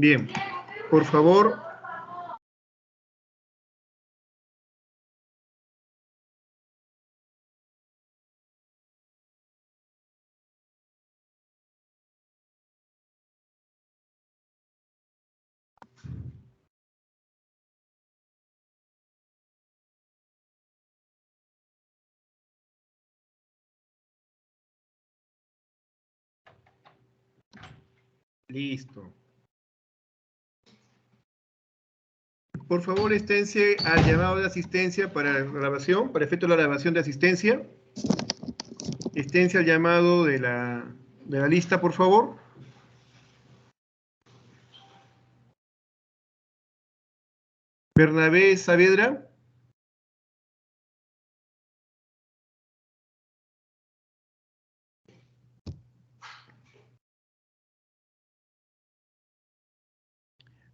Bien, por favor. Listo. Por favor, esténse al llamado de asistencia para la grabación, para efecto de la grabación de asistencia. Esténse al llamado de la lista, por favor. Bernabé Saavedra.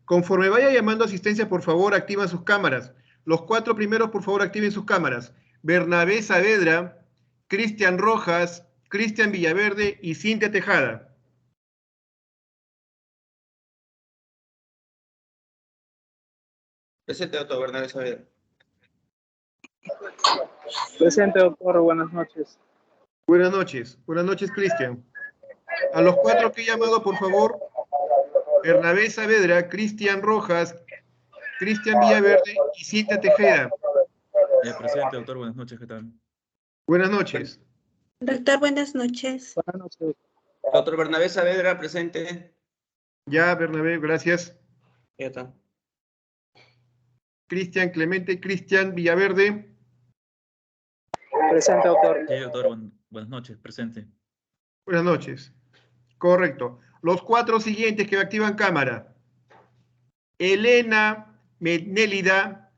Conforme vaya llamando asistencia, por favor, activan sus cámaras. Los 4 primeros, por favor, activen sus cámaras. Bernabé Saavedra, Cristian Rojas, Cristian Villaverde y Cintia Tejada. Presente, doctor Bernabé Saavedra. Presente, doctor. Buenas noches. Buenas noches. Buenas noches, Cristian. A los 4 que he llamado, por favor, Bernabé Saavedra, Cristian Rojas, Cristian Villaverde y Cintia Tejeda. Presente, doctor. Buenas noches. ¿Qué tal? Buenas noches. Doctor, buenas noches. Buenas noches. Doctor Bernabé Saavedra, presente. Ya, Bernabé, gracias. Ya está. Cristian Clemente, Cristian Villaverde. Presente, doctor. Sí, doctor. Buenas noches. Presente. Buenas noches. Correcto. Los 4 siguientes que activan cámara. Elena Nélida,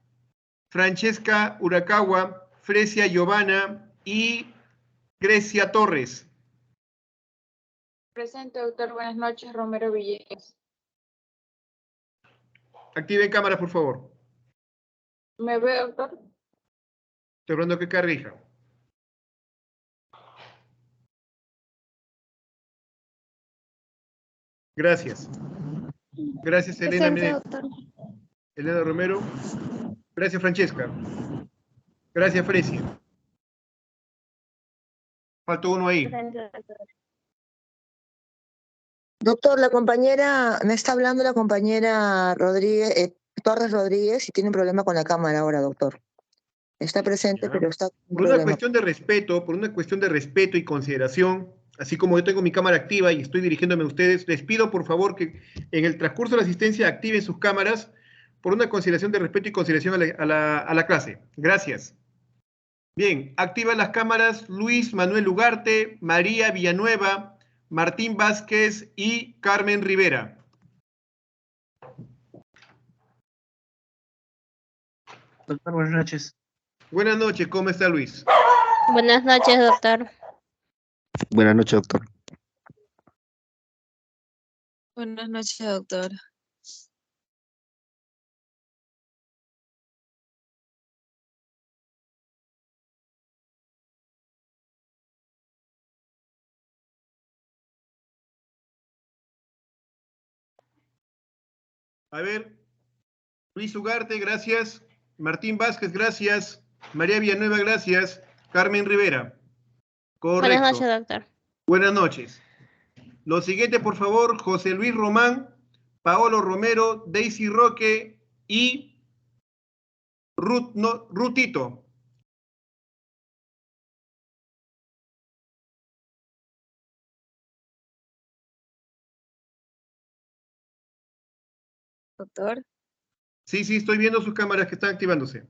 Francesca Urakawa, Fresia Giovanna y Grecia Torres. Presente, doctor. Buenas noches, Romero Villegas. Activen cámaras, por favor. ¿Me ve, doctor? Estoy hablando que Carrija. Gracias. Gracias, Elena. Elena Romero. Gracias, Francesca. Gracias, Fresia. Faltó uno ahí. Doctor, la compañera, me está hablando la compañera Rodríguez, Torres Rodríguez, y tiene un problema con la cámara ahora, doctor. Está presente, Ya. pero está con un Por una problema. cuestión de respeto, por una cuestión de respeto y consideración, así como yo tengo mi cámara activa y estoy dirigiéndome a ustedes, les pido por favor que en el transcurso de la asistencia activen sus cámaras por una consideración de respeto y consideración a la clase. Gracias. Bien, activan las cámaras Luis Manuel Ugarte, María Villanueva, Martín Vázquez y Carmen Rivera. Doctor, buenas noches. Buenas noches, ¿cómo está Luis? Buenas noches, doctor. Buenas noches, doctor. Buenas noches, doctor. A ver, Luis Ugarte, gracias. Martín Vázquez, gracias. María Villanueva, gracias. Carmen Rivera. Correcto. Buenas noches, doctor. Buenas noches. Lo siguiente, por favor, José Luis Román, Paolo Romero, Daisy Roque y Rutito. Doctor. Sí, estoy viendo sus cámaras que están activándose.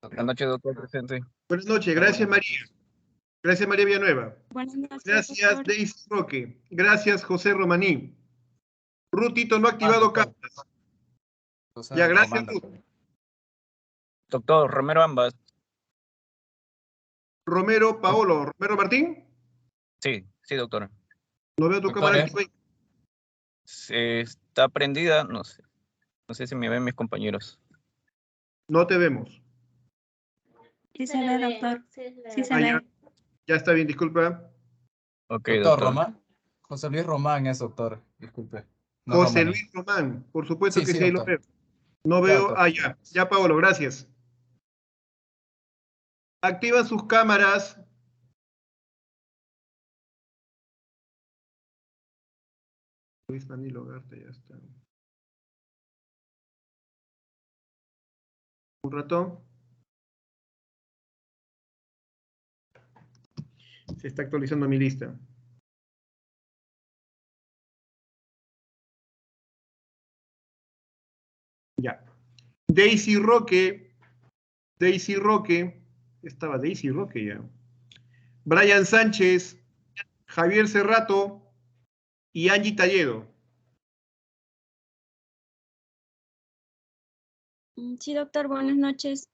Buenas noches, doctor, presente. Buenas noches, gracias María. Gracias María Villanueva. Buenas noches, Gracias doctor. Daisy Roque. Gracias José Romaní. Rutito no ha activado cámaras. Ya, gracias Ruth. Doctor Romero ambas. Romero Paolo. ¿Romero Martín? Sí, doctor. No veo tu cámara activa. Está prendida, no sé. No sé si me ven mis compañeros. No te vemos. Sí se ve, doctor. Sí se ya. ve. Ya está bien, disculpa. Ok, Doctor Román. José Luis Román es doctor, disculpe. No, José Romani. Luis Román, por supuesto Sí, que sí, sí, ahí lo doctor. veo. No Ya, veo, doctor. ya, Paolo, gracias. Activan sus cámaras. Luis Danilo Garta, ya está. Un rato. Se está actualizando mi lista. Ya. Daisy Roque, estaba Daisy Roque ya. Brian Sánchez, Javier Cerrato y Angie Talledo. Sí, doctor, buenas noches.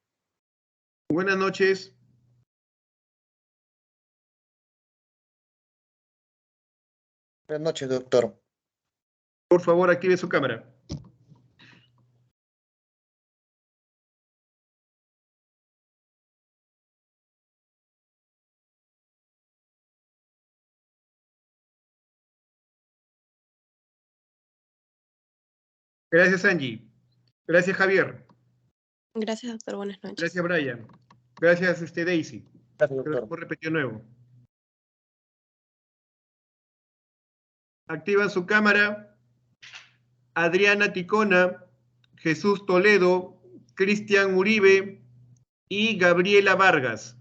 Buenas noches. Buenas noches, doctor. Por favor, active su cámara. Gracias, Angie. Gracias, Javier. Gracias, doctor. Buenas noches. Gracias, Brian. Gracias, Daisy. Gracias, Te lo doctor. hemos repetido nuevo. Activan su cámara. Adriana Ticona, Jesús Toledo, Cristian Uribe y Gabriela Vargas.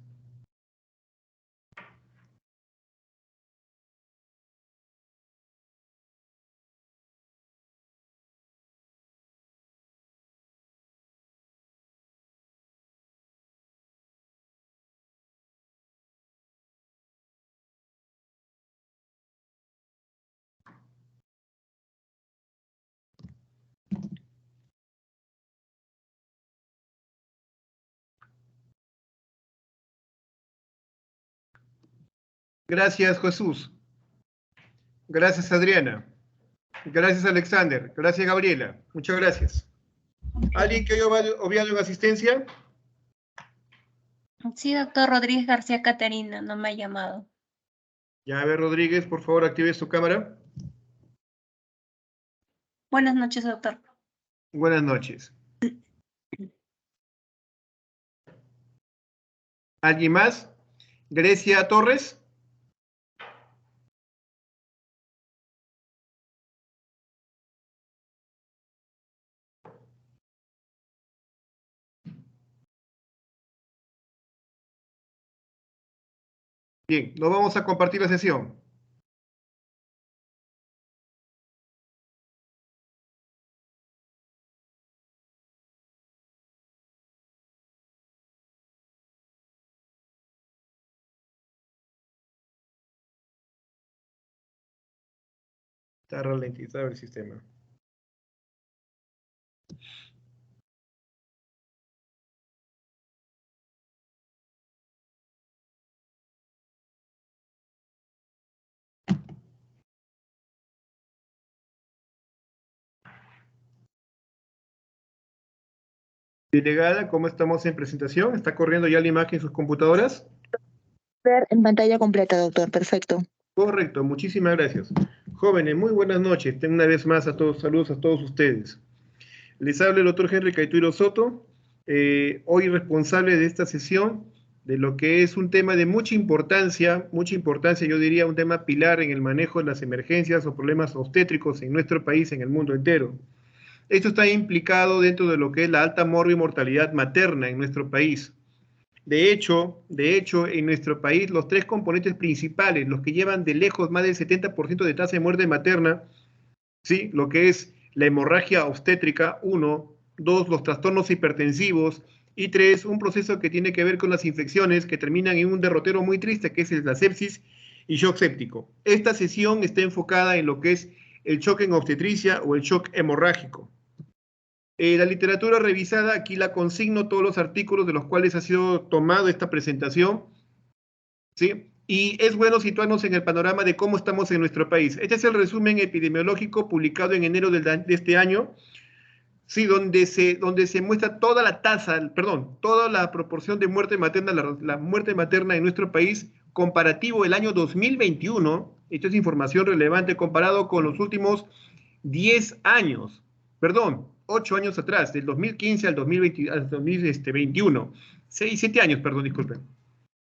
Gracias, Jesús. Gracias, Adriana. Gracias, Alexander. Gracias, Gabriela. Muchas gracias. ¿Alguien que haya obviado en asistencia? Sí, doctor Rodríguez García Caterina, no me ha llamado. Ya, a ver, Rodríguez, por favor, active su cámara. Buenas noches, doctor. Buenas noches. ¿Alguien más? Grecia Torres. Bien, nos vamos a compartir la sesión. Está ralentizado el sistema. Delegada, ¿cómo estamos en presentación? ¿Está corriendo ya la imagen en sus computadoras? Ver en pantalla completa, doctor. Perfecto. Correcto, muchísimas gracias. Jóvenes, muy buenas noches. Tengo una vez más a todos, saludos a todos ustedes. Les habla el doctor Henry Caituiro Soto, hoy responsable de esta sesión, de lo que es un tema de mucha importancia, yo diría un tema pilar en el manejo de las emergencias o problemas obstétricos en nuestro país, en el mundo entero. Esto está implicado dentro de lo que es la alta mortalidad materna en nuestro país. De hecho, en nuestro país, los tres componentes principales, los que llevan de lejos más del 70% de tasa de muerte materna, ¿sí? Lo que es la hemorragia obstétrica, 1, 2, los trastornos hipertensivos, y 3, un proceso que tiene que ver con las infecciones que terminan en un derrotero muy triste, que es la sepsis y shock séptico. Esta sesión está enfocada en lo que es el shock en obstetricia o el shock hemorrágico. La literatura revisada, aquí la consigno, todos los artículos de los cuales ha sido tomada esta presentación, ¿sí? Y es bueno situarnos en el panorama de cómo estamos en nuestro país. Este es el resumen epidemiológico publicado en enero de este año, ¿sí? Donde se muestra toda la tasa, toda la proporción de muerte materna, la muerte materna en nuestro país, comparativo el año 2021, esto es información relevante comparado con los últimos 10 años, perdón, 8 años atrás, del 2015 al 2021, 7 años, perdón, disculpen.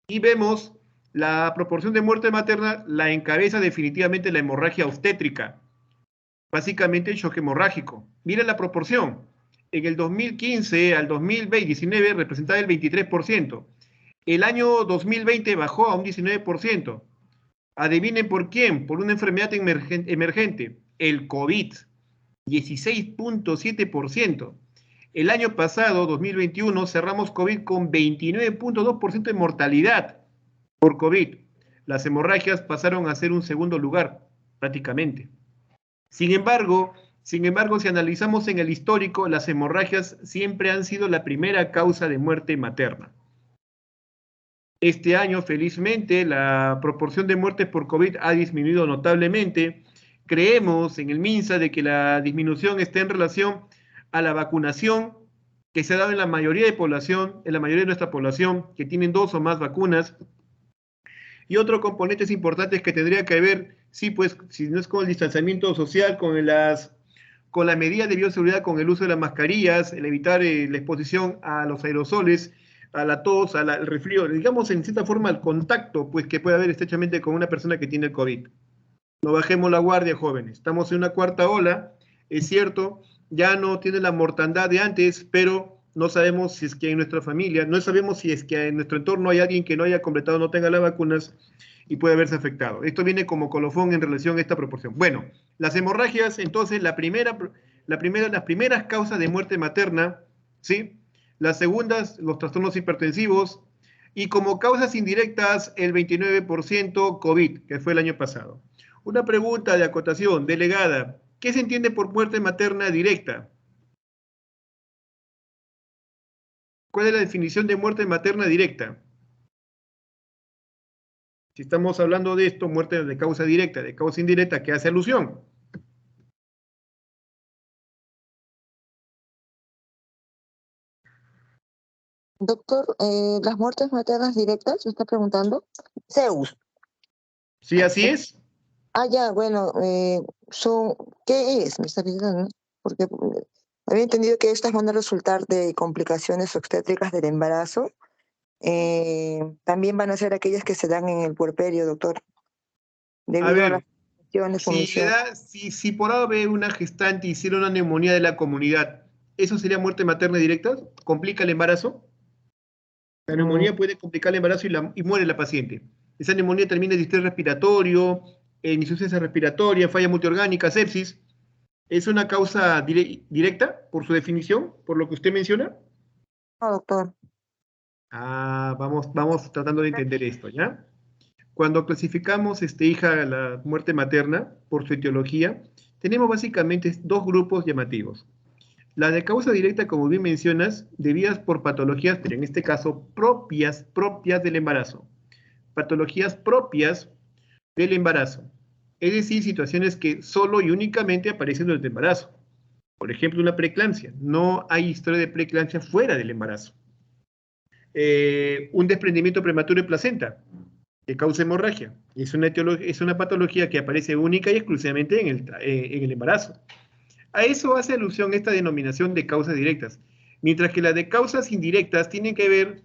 Y vemos la proporción de muerte materna la encabeza definitivamente la hemorragia obstétrica, básicamente el shock hemorrágico. Miren la proporción. En el 2015 al 2019 representaba el 23%. El año 2020 bajó a un 19%. Adivinen por quién, por una enfermedad emergente, el COVID, 16.7%. El año pasado, 2021, cerramos COVID con 29.2% de mortalidad por COVID. Las hemorragias pasaron a ser un segundo lugar, prácticamente. Sin embargo, si analizamos en el histórico, las hemorragias siempre han sido la primera causa de muerte materna. Este año, felizmente, la proporción de muertes por COVID ha disminuido notablemente. Creemos en el MINSA de que la disminución está en relación a la vacunación que se ha dado en la mayoría de población, en la mayoría de nuestra población, que tienen 2 o más vacunas. Y otro componente importante es que tendría que ver, sí, pues, si no es con el distanciamiento social, con las medidas de bioseguridad, con el uso de las mascarillas, el evitar la exposición a los aerosoles, a la tos, al resfrío, digamos en cierta forma el contacto pues que puede haber estrechamente con una persona que tiene el COVID. No bajemos la guardia, jóvenes. Estamos en una cuarta ola, es cierto, ya no tiene la mortandad de antes, pero no sabemos si es que en nuestra familia, no sabemos si es que en nuestro entorno hay alguien que no haya completado, no tenga las vacunas y puede haberse afectado. Esto viene como colofón en relación a esta proporción. Bueno, las hemorragias, entonces, las primeras causas de muerte materna, ¿sí? Las segundas, los trastornos hipertensivos, y como causas indirectas, el 29% COVID, que fue el año pasado. Una pregunta de acotación, delegada, ¿qué se entiende por muerte materna directa? ¿Cuál es la definición de muerte materna directa? Si estamos hablando de esto, muerte de causa directa, de causa indirecta, ¿qué hace alusión? Doctor, las muertes maternas directas, me está preguntando. Zeus. Sí, así es. Ah, ya, bueno, ¿qué es? Me está preguntando, porque había entendido que estas van a resultar de complicaciones obstétricas del embarazo. También van a ser aquellas que se dan en el puerperio, doctor. Debido a las cuestiones, si por ave una gestante hiciera una neumonía de la comunidad, ¿eso sería muerte materna directa? ¿Complica el embarazo? La neumonía puede complicar el embarazo y muere la paciente. Esa neumonía termina en distrés respiratorio, en insuficiencia respiratoria, falla multiorgánica, sepsis. ¿Es una causa directa por su definición, por lo que usted menciona? No, doctor. Ah, vamos tratando de entender esto, ¿ya? Cuando clasificamos, hija, la muerte materna por su etiología, tenemos básicamente 2 grupos llamativos. La de causa directa, como bien mencionas, debidas por patologías, pero en este caso propias del embarazo. Patologías propias del embarazo. Es decir, situaciones que solo y únicamente aparecen durante el embarazo. Por ejemplo, una preeclampsia. No hay historia de preeclampsia fuera del embarazo. Un desprendimiento prematuro de placenta, que causa hemorragia. Es una patología que aparece única y exclusivamente en el embarazo. A eso hace alusión esta denominación de causas directas, mientras que las de causas indirectas tienen que ver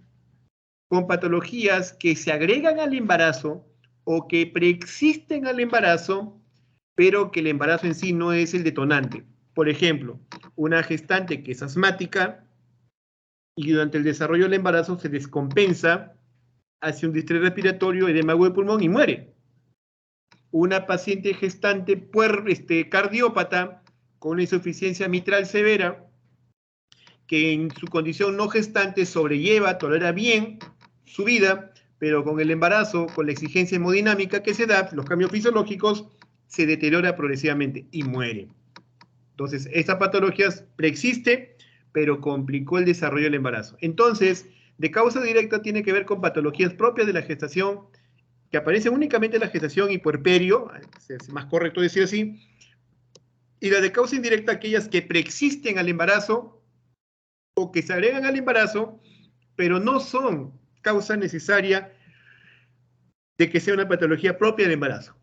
con patologías que se agregan al embarazo o que preexisten al embarazo, pero que el embarazo en sí no es el detonante. Por ejemplo, una gestante que es asmática y durante el desarrollo del embarazo se descompensa, hace un distrés respiratorio, edema agudo de pulmón y muere. Una paciente gestante cardiópata con una insuficiencia mitral severa, que en su condición no gestante sobrelleva, tolera bien su vida, pero con el embarazo, con la exigencia hemodinámica que se da, los cambios fisiológicos, se deteriora progresivamente y muere. Entonces, esta patología preexiste, pero complicó el desarrollo del embarazo. Entonces, de causa directa tiene que ver con patologías propias de la gestación, que aparecen únicamente en la gestación y puerperio, es más correcto decir así, y la de causa indirecta, aquellas que preexisten al embarazo o que se agregan al embarazo, pero no son causa necesaria de que sea una patología propia del embarazo.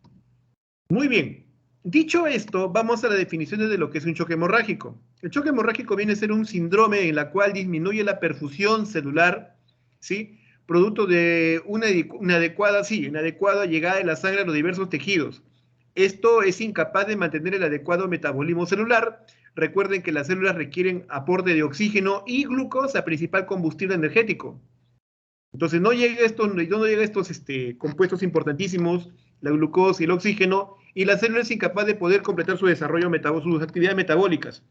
Muy bien, Dicho esto, vamos a las definiciones de lo que es un choque hemorrágico. El choque hemorrágico viene a ser un síndrome en la cual disminuye la perfusión celular, ¿sí? Producto de una inadecuada llegada de la sangre a los diversos tejidos. Esto es incapaz de mantener el adecuado metabolismo celular. Recuerden que las células requieren aporte de oxígeno y glucosa, principal combustible energético. Entonces no llega estos compuestos importantísimos, la glucosa y el oxígeno, y la célula es incapaz de poder completar su desarrollo, sus actividades metabólicas.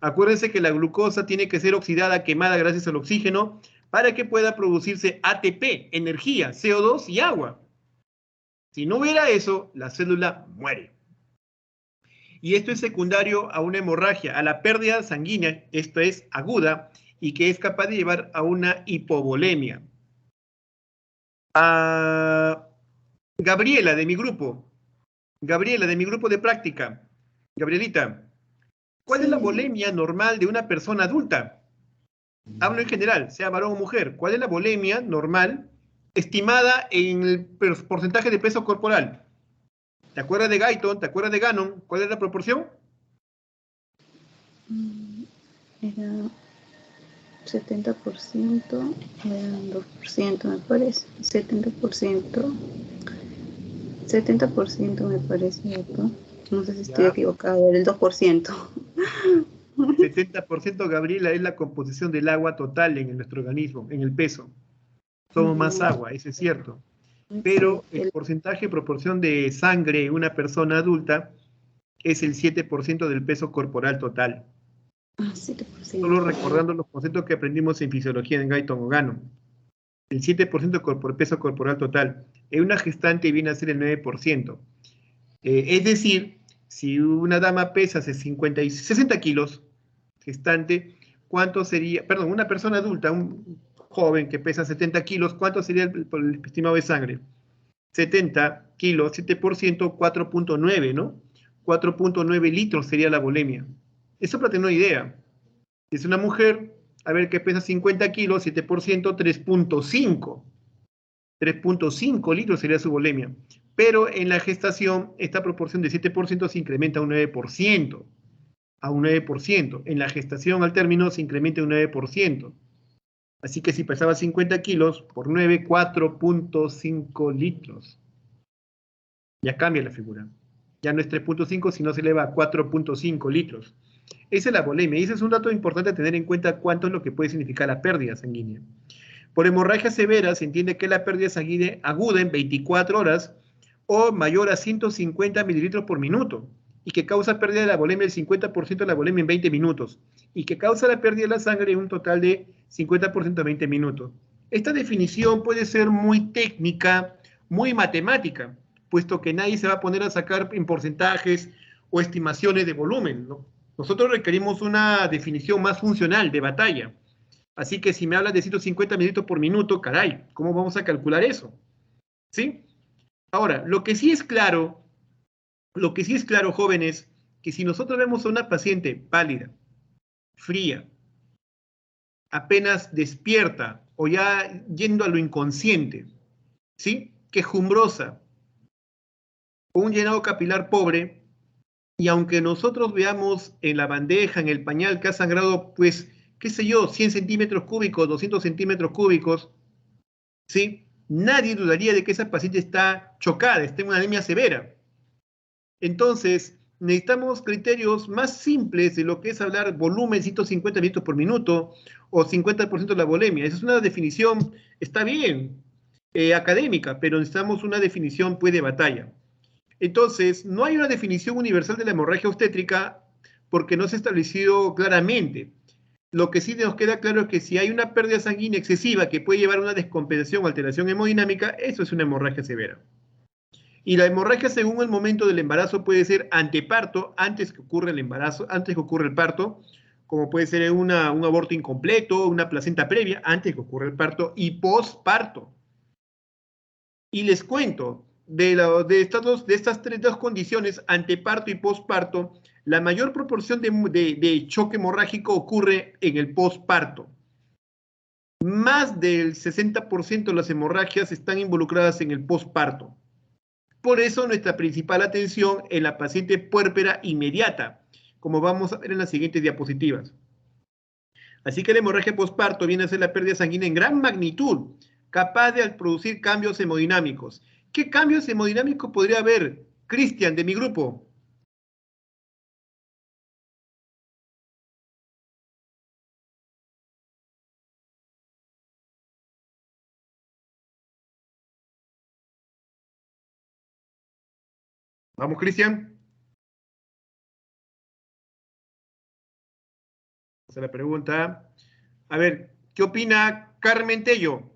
Acuérdense que la glucosa tiene que ser oxidada, quemada gracias al oxígeno, para que pueda producirse ATP, energía, CO2 y agua. Si no hubiera eso, la célula muere. Y esto es secundario a una hemorragia, a la pérdida sanguínea, esto es aguda, y que es capaz de llevar a una hipovolemia. Gabriela, de mi grupo de práctica. Gabrielita, ¿cuál es la volemia normal de una persona adulta? Hablo en general, sea varón o mujer. ¿Cuál es la volemia normal estimada en el porcentaje de peso corporal? ¿Te acuerdas de Guyton? ¿Te acuerdas de Gannon? ¿Cuál es la proporción? Era 70%, era 2%, me parece. 70%. 70% me parece, doctor. No sé si estoy equivocado, era el 2%. 70%, Gabriela, es la composición del agua total en nuestro organismo, en el peso. Somos más agua, eso es cierto. Pero el porcentaje, proporción de sangre en una persona adulta es el 7% del peso corporal total. 7%. Solo recordando los conceptos que aprendimos en fisiología en Guyton o Gannon. El 7% del peso corporal total. En una gestante viene a ser el 9%. Es decir, si una dama pesa 60 kilos, gestante, ¿cuánto sería? Perdón, una persona adulta, un joven que pesa 70 kilos, ¿cuánto sería el estimado de sangre? 70 kilos, 7%, 4.9, ¿no? 4.9 litros sería la volemia. Eso para tener una idea. Si es una mujer, a ver, que pesa 50 kilos, 7%, 3.5. 3.5 litros sería su volemia. Pero en la gestación, esta proporción de 7% se incrementa a un 9%. A un 9%. En la gestación al término se incrementa un 9%. Así que si pesaba 50 kilos por 9, 4.5 litros. Ya cambia la figura. Ya no es 3.5, sino se eleva a 4.5 litros. Esa es la volemia. Y ese es un dato importante a tener en cuenta cuánto es lo que puede significar la pérdida sanguínea. Por hemorragia severa se entiende que la pérdida sanguínea aguda en 24 horas o mayor a 150 mililitros por minuto y que causa pérdida de la volemia del 50% de la volemia en 20 minutos y que causa la pérdida de la sangre en un total de 50% en 20 minutos. Esta definición puede ser muy técnica, muy matemática, puesto que nadie se va a poner a sacar en porcentajes o estimaciones de volumen, ¿no? Nosotros requerimos una definición más funcional, de batalla. Así que si me hablas de 150 mililitros por minuto, caray, ¿cómo vamos a calcular eso? ¿Sí? Ahora, lo que sí es claro, jóvenes, que si nosotros vemos a una paciente pálida, fría, apenas despierta o ya yendo a lo inconsciente, ¿sí? Quejumbrosa, o un llenado capilar pobre, y aunque nosotros veamos en la bandeja, en el pañal que ha sangrado, pues, qué sé yo, 100 centímetros cúbicos, 200 centímetros cúbicos, ¿sí? Nadie dudaría de que esa paciente está chocada, está en una anemia severa. Entonces, necesitamos criterios más simples de lo que es hablar volumen 150 litros por minuto o 50% de la volemia. Esa es una definición, está bien, académica, pero necesitamos una definición pues de batalla. Entonces, no hay una definición universal de la hemorragia obstétrica porque no se ha establecido claramente. Lo que sí nos queda claro es que si hay una pérdida sanguínea excesiva que puede llevar a una descompensación o alteración hemodinámica, eso es una hemorragia severa. Y la hemorragia según el momento del embarazo puede ser anteparto, antes que ocurra el embarazo, antes que ocurra el parto, como puede ser un aborto incompleto, una placenta previa, antes que ocurra el parto, y posparto. Y les cuento, de estas dos condiciones, anteparto y posparto, la mayor proporción de choque hemorrágico ocurre en el posparto. Más del 60% de las hemorragias están involucradas en el posparto. Por eso nuestra principal atención en la paciente puérpera inmediata, como vamos a ver en las siguientes diapositivas. Así que la hemorragia posparto viene a ser la pérdida sanguínea en gran magnitud, capaz de producir cambios hemodinámicos. ¿Qué cambios hemodinámicos podría haber, Cristian, de mi grupo? Vamos, Cristian. Esa es la pregunta. A ver, ¿qué opina Carmen Tello?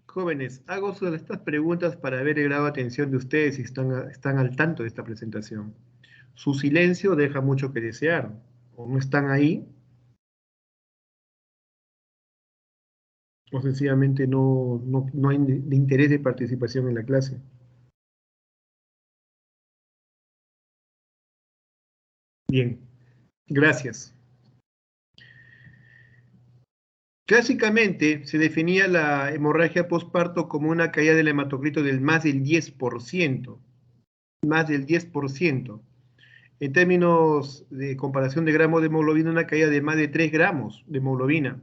Jóvenes, hago estas preguntas para ver el grado de atención de ustedes si están al tanto de esta presentación. Su silencio deja mucho que desear. O no están ahí, o sencillamente no hay de interés de participación en la clase. Bien, gracias. Clásicamente se definía la hemorragia posparto como una caída del hematocrito del más del 10%. Más del 10%. En términos de comparación de gramos de hemoglobina, una caída de más de 3 gramos de hemoglobina,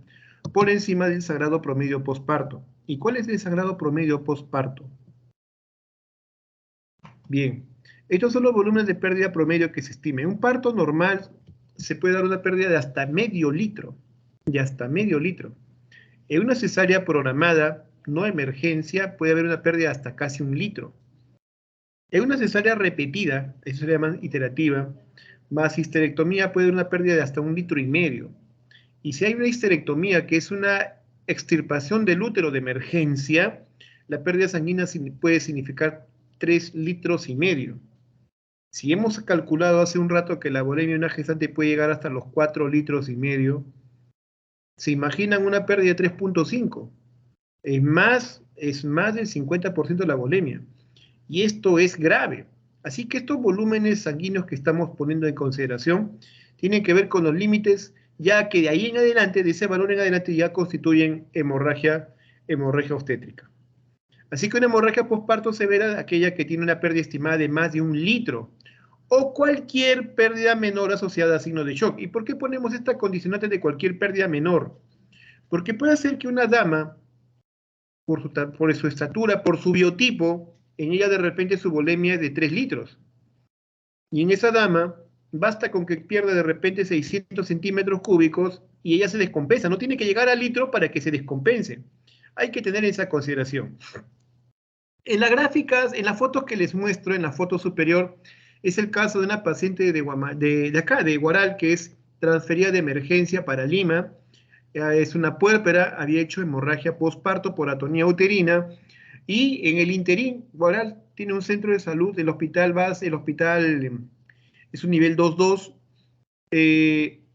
por encima del sagrado promedio posparto. ¿Y cuál es el sagrado promedio posparto? Bien, estos son los volúmenes de pérdida promedio que se estima. En un parto normal se puede dar una pérdida de hasta medio litro. De hasta medio litro. En una cesárea programada, no emergencia, puede haber una pérdida de hasta casi 1 litro. En una cesárea repetida, eso se llama iterativa, más histerectomía puede haber una pérdida de hasta 1,5 litros. Y si hay una histerectomía, que es una extirpación del útero de emergencia, la pérdida sanguínea puede significar 3,5 litros. Si hemos calculado hace un rato que la volemia de una gestante puede llegar hasta los 4,5 litros, ¿se imaginan una pérdida de 3,5? Es más del 50% de la volemia. Y esto es grave. Así que estos volúmenes sanguíneos que estamos poniendo en consideración tienen que ver con los límites, ya que de ahí en adelante, de ese valor en adelante, ya constituyen hemorragia obstétrica. Así que una hemorragia posparto severa es aquella que tiene una pérdida estimada de más de 1 litro, o cualquier pérdida menor asociada a signos de shock. ¿Y por qué ponemos esta condicionante de cualquier pérdida menor? Porque puede ser que una dama, por su estatura, por su biotipo, en ella de repente su volemia es de 3 litros. Y en esa dama, basta con que pierda de repente 600 centímetros cúbicos y ella se descompensa. No tiene que llegar al litro para que se descompense. Hay que tener esa consideración. En las gráficas, en las fotos que les muestro, en la foto superior, es el caso de una paciente de Guaral, que es transferida de emergencia para Lima. Es una puérpera, había hecho hemorragia posparto por atonía uterina, y en el interín, Guaral tiene un centro de salud, el hospital base, el hospital es un nivel 2-2.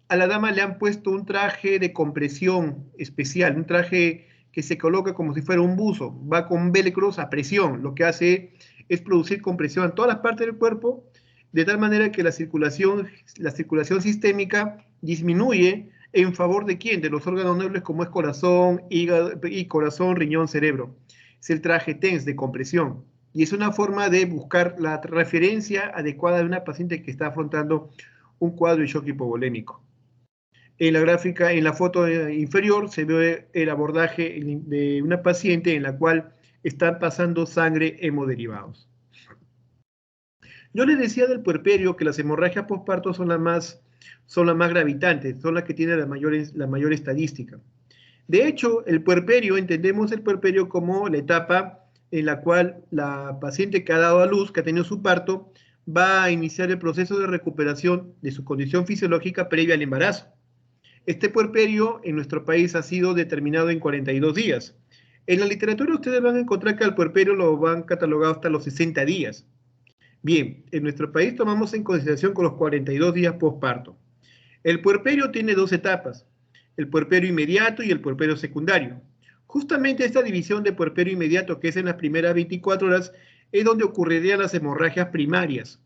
A la dama le han puesto un traje de compresión especial, un traje que se coloca como si fuera un buzo, va con velcros a presión, lo que hace es producir compresión en todas las partes del cuerpo, de tal manera que la circulación sistémica disminuye en favor de ¿quién? De los órganos nobles como es corazón, hígado, y corazón, riñón, cerebro. Es el traje TENS de compresión. Y es una forma de buscar la referencia adecuada de una paciente que está afrontando un cuadro de shock hipovolémico. En la gráfica, en la foto inferior, se ve el abordaje de una paciente en la cual están pasando sangre hemoderivados. Yo les decía del puerperio que las hemorragias postparto son las más gravitantes, son las que tienen la mayor estadística. De hecho, el puerperio, entendemos el puerperio como la etapa en la cual la paciente que ha dado a luz, que ha tenido su parto, va a iniciar el proceso de recuperación de su condición fisiológica previa al embarazo. Este puerperio en nuestro país ha sido determinado en 42 días. En la literatura ustedes van a encontrar que al puerperio lo van catalogado hasta los 60 días. Bien, en nuestro país tomamos en consideración con los 42 días postparto. El puerperio tiene 2 etapas, el puerperio inmediato y el puerperio secundario. Justamente esta división de puerperio inmediato, que es en las primeras 24 horas, es donde ocurrirían las hemorragias primarias.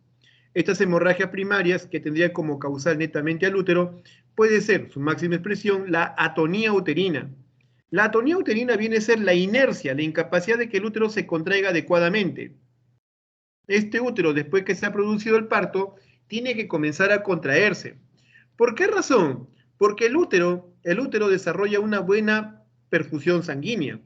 Estas hemorragias primarias, que tendrían como causal netamente al útero, puede ser, su máxima expresión, la atonía uterina. La atonía uterina viene a ser la inercia, la incapacidad de que el útero se contraiga adecuadamente. Este útero, después que se ha producido el parto, tiene que comenzar a contraerse. ¿Por qué razón? Porque el útero desarrolla una buena perfusión sanguínea.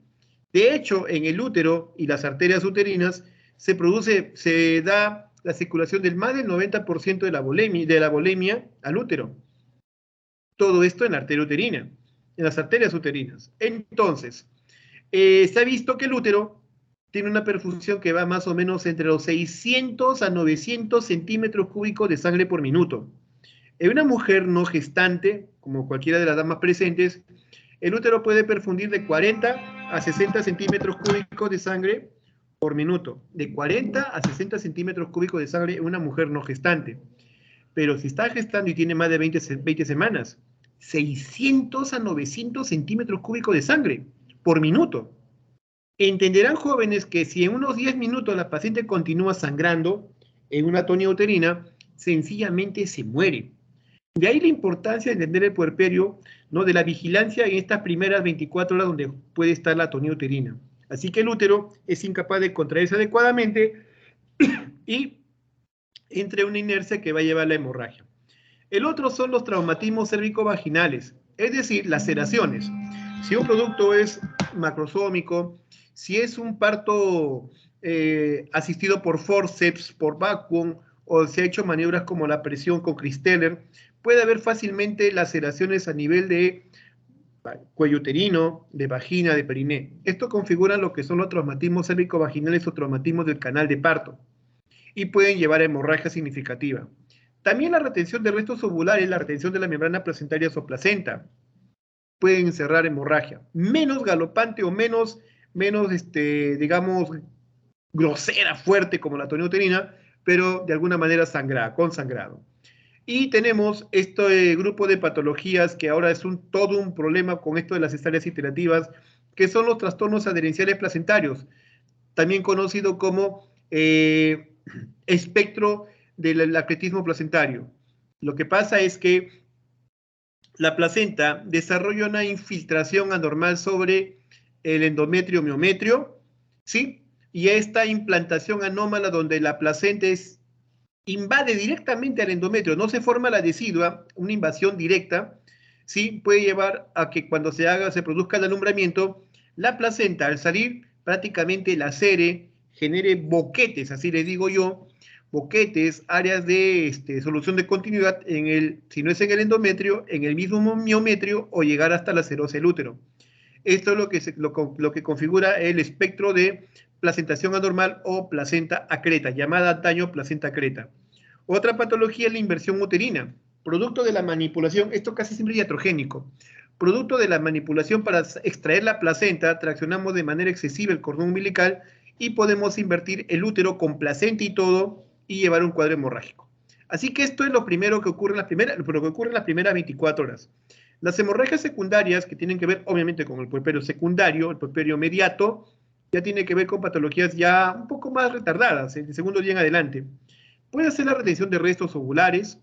De hecho, en el útero y las arterias uterinas se da la circulación del más del 90% de la volemia al útero. Todo esto en la arteria uterina, en las arterias uterinas. Entonces, se ha visto que el útero tiene una perfusión que va más o menos entre los 600 a 900 centímetros cúbicos de sangre por minuto. En una mujer no gestante, como cualquiera de las damas presentes, el útero puede perfundir de 40 a 60 centímetros cúbicos de sangre por minuto. De 40 a 60 centímetros cúbicos de sangre en una mujer no gestante. Pero si está gestando y tiene más de 20 semanas, 600 a 900 centímetros cúbicos de sangre por minuto. Entenderán, jóvenes, que si en unos 10 minutos la paciente continúa sangrando en una atonía uterina, sencillamente se muere. De ahí la importancia de entender el puerperio, ¿no?, de la vigilancia en estas primeras 24 horas donde puede estar la atonía uterina. Así que el útero es incapaz de contraerse adecuadamente y entre una inercia que va a llevar a la hemorragia. El otro son los traumatismos cérvico-vaginales, es decir, laceraciones. Si un producto es macrosómico, si es un parto asistido por forceps, por vacuum, o se ha hecho maniobras como la presión con Christeller, puede haber fácilmente laceraciones a nivel de cuello uterino, de vagina, de periné. Esto configura lo que son los traumatismos cérvico-vaginales o traumatismos del canal de parto y pueden llevar a hemorragia significativa. También la retención de restos ovulares, la retención de la membrana placentaria o placenta, pueden cerrar hemorragia. Menos galopante o menos digamos, grosera, fuerte como la atonía uterina, pero de alguna manera sangrada, con sangrado. Y tenemos este grupo de patologías que ahora es todo un problema con esto de las cesáreas iterativas, que son los trastornos adherenciales placentarios, también conocido como espectro del acretismo placentario. Lo que pasa es que la placenta desarrolla una infiltración anormal sobre el endometrio miometrio, ¿sí? Y esta implantación anómala donde la placenta invade directamente al endometrio, no se forma la decidua, una invasión directa, ¿sí?, puede llevar a que cuando se produzca el alumbramiento, la placenta al salir prácticamente lacere, genere boquetes, así les digo yo, boquetes, áreas de solución de continuidad si no es en el endometrio, en el mismo miometrio o llegar hasta la serosa del útero. Esto es lo que configura el espectro de placentación anormal o placenta acreta, llamada antaño placenta acreta. Otra patología es la inversión uterina, producto de la manipulación, esto casi siempre es iatrogénico, producto de la manipulación para extraer la placenta, traccionamos de manera excesiva el cordón umbilical y podemos invertir el útero con placenta y todo y llevar un cuadro hemorrágico. Así que esto es lo primero que ocurre en las primeras 24 horas. Las hemorragias secundarias, que tienen que ver obviamente con el puerperio secundario, el puerperio mediato, ya tiene que ver con patologías ya un poco más retardadas, el segundo día en adelante. Puede ser la retención de restos ovulares,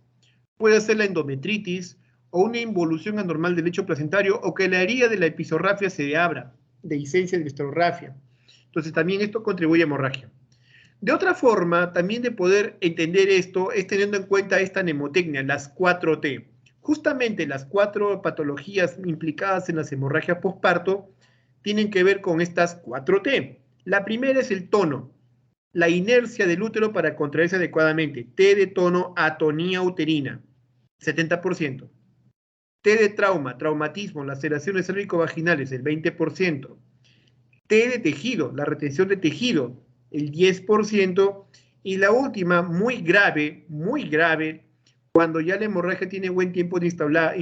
puede ser la endometritis o una involución anormal del lecho placentario o que la herida de la episorrafia se abra, dehiscencia de episorrafia. Entonces también esto contribuye a hemorragia. De otra forma, también de poder entender esto es teniendo en cuenta esta mnemotecnia, las 4T. Justamente las 4 patologías implicadas en las hemorragias posparto tienen que ver con estas 4T. La primera es el tono, la inercia del útero para contraerse adecuadamente. T de tono, atonía uterina, 70%. T de trauma, traumatismo, laceraciones cérvico-vaginales, el 20%. T de tejido, la retención de tejido, el 10%. Y la última, muy grave, cuando ya la hemorragia tiene buen tiempo de instalada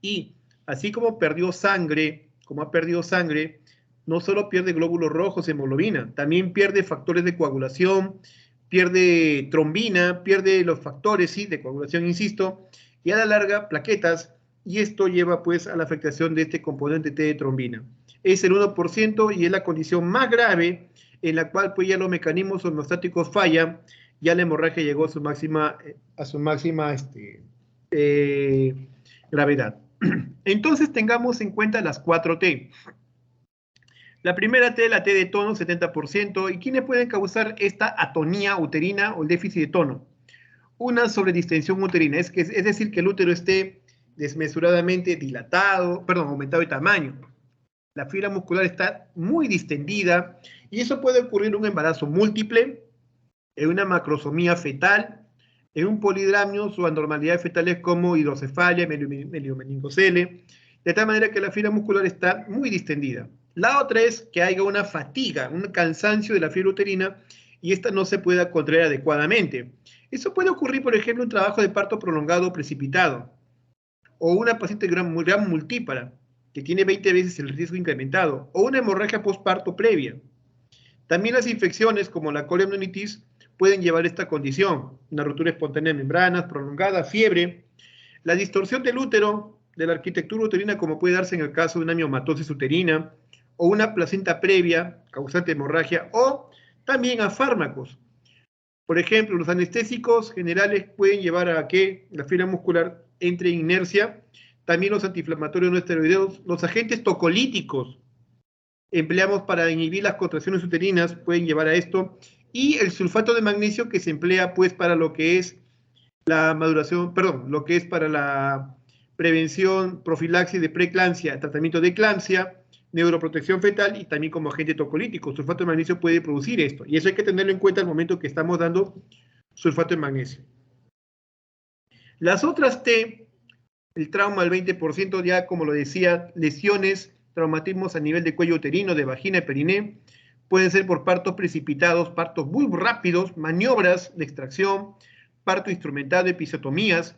y así como perdió sangre, no solo pierde glóbulos rojos, hemoglobina, también pierde factores de coagulación, pierde trombina, pierde los factores, sí, de coagulación, insisto, y a la larga plaquetas, y esto lleva pues a la afectación de este componente T de trombina. Es el 1% y es la condición más grave en la cual pues ya los mecanismos homeostáticos fallan, ya la hemorragia llegó a su máxima gravedad. Entonces tengamos en cuenta las 4T. La primera T, la T de tono, 70%. ¿Y quiénes pueden causar esta atonía uterina o el déficit de tono? Una sobredistensión uterina, es decir, que el útero esté desmesuradamente dilatado, aumentado de tamaño. La fibra muscular está muy distendida y eso puede ocurrir en un embarazo múltiple, en una macrosomía fetal, en un polidramnios o anormalidades fetales como hidrocefalia, meliomeningocele, de tal manera que la fibra muscular está muy distendida. La otra es que haya una fatiga, un cansancio de la fibra uterina y esta no se pueda contraer adecuadamente. Eso puede ocurrir, por ejemplo, en un trabajo de parto prolongado o precipitado, o una paciente gran multípara, que tiene 20 veces el riesgo incrementado, o una hemorragia postparto previa. También las infecciones, como la coleomnionitis, pueden llevar a esta condición, una ruptura espontánea de membranas, prolongada, fiebre, la distorsión del útero, de la arquitectura uterina, como puede darse en el caso de una miomatosis uterina, o una placenta previa, causante de hemorragia, o también a fármacos. Por ejemplo, los anestésicos generales pueden llevar a que la fibra muscular entre en inercia, también los antiinflamatorios no esteroideos, los agentes tocolíticos empleamos para inhibir las contracciones uterinas pueden llevar a esto, y el sulfato de magnesio que se emplea pues para lo que es la lo que es para la prevención, profilaxis de preeclampsia, tratamiento de eclampsia, neuroprotección fetal y también como agente tocolítico. Sulfato de magnesio puede producir esto, y eso hay que tenerlo en cuenta al momento que estamos dando sulfato de magnesio. Las otras T, el trauma al 20%, ya como lo decía, lesiones, traumatismos a nivel de cuello uterino, de vagina y periné, pueden ser por partos precipitados, partos muy rápidos, maniobras de extracción, parto instrumentado, episiotomías,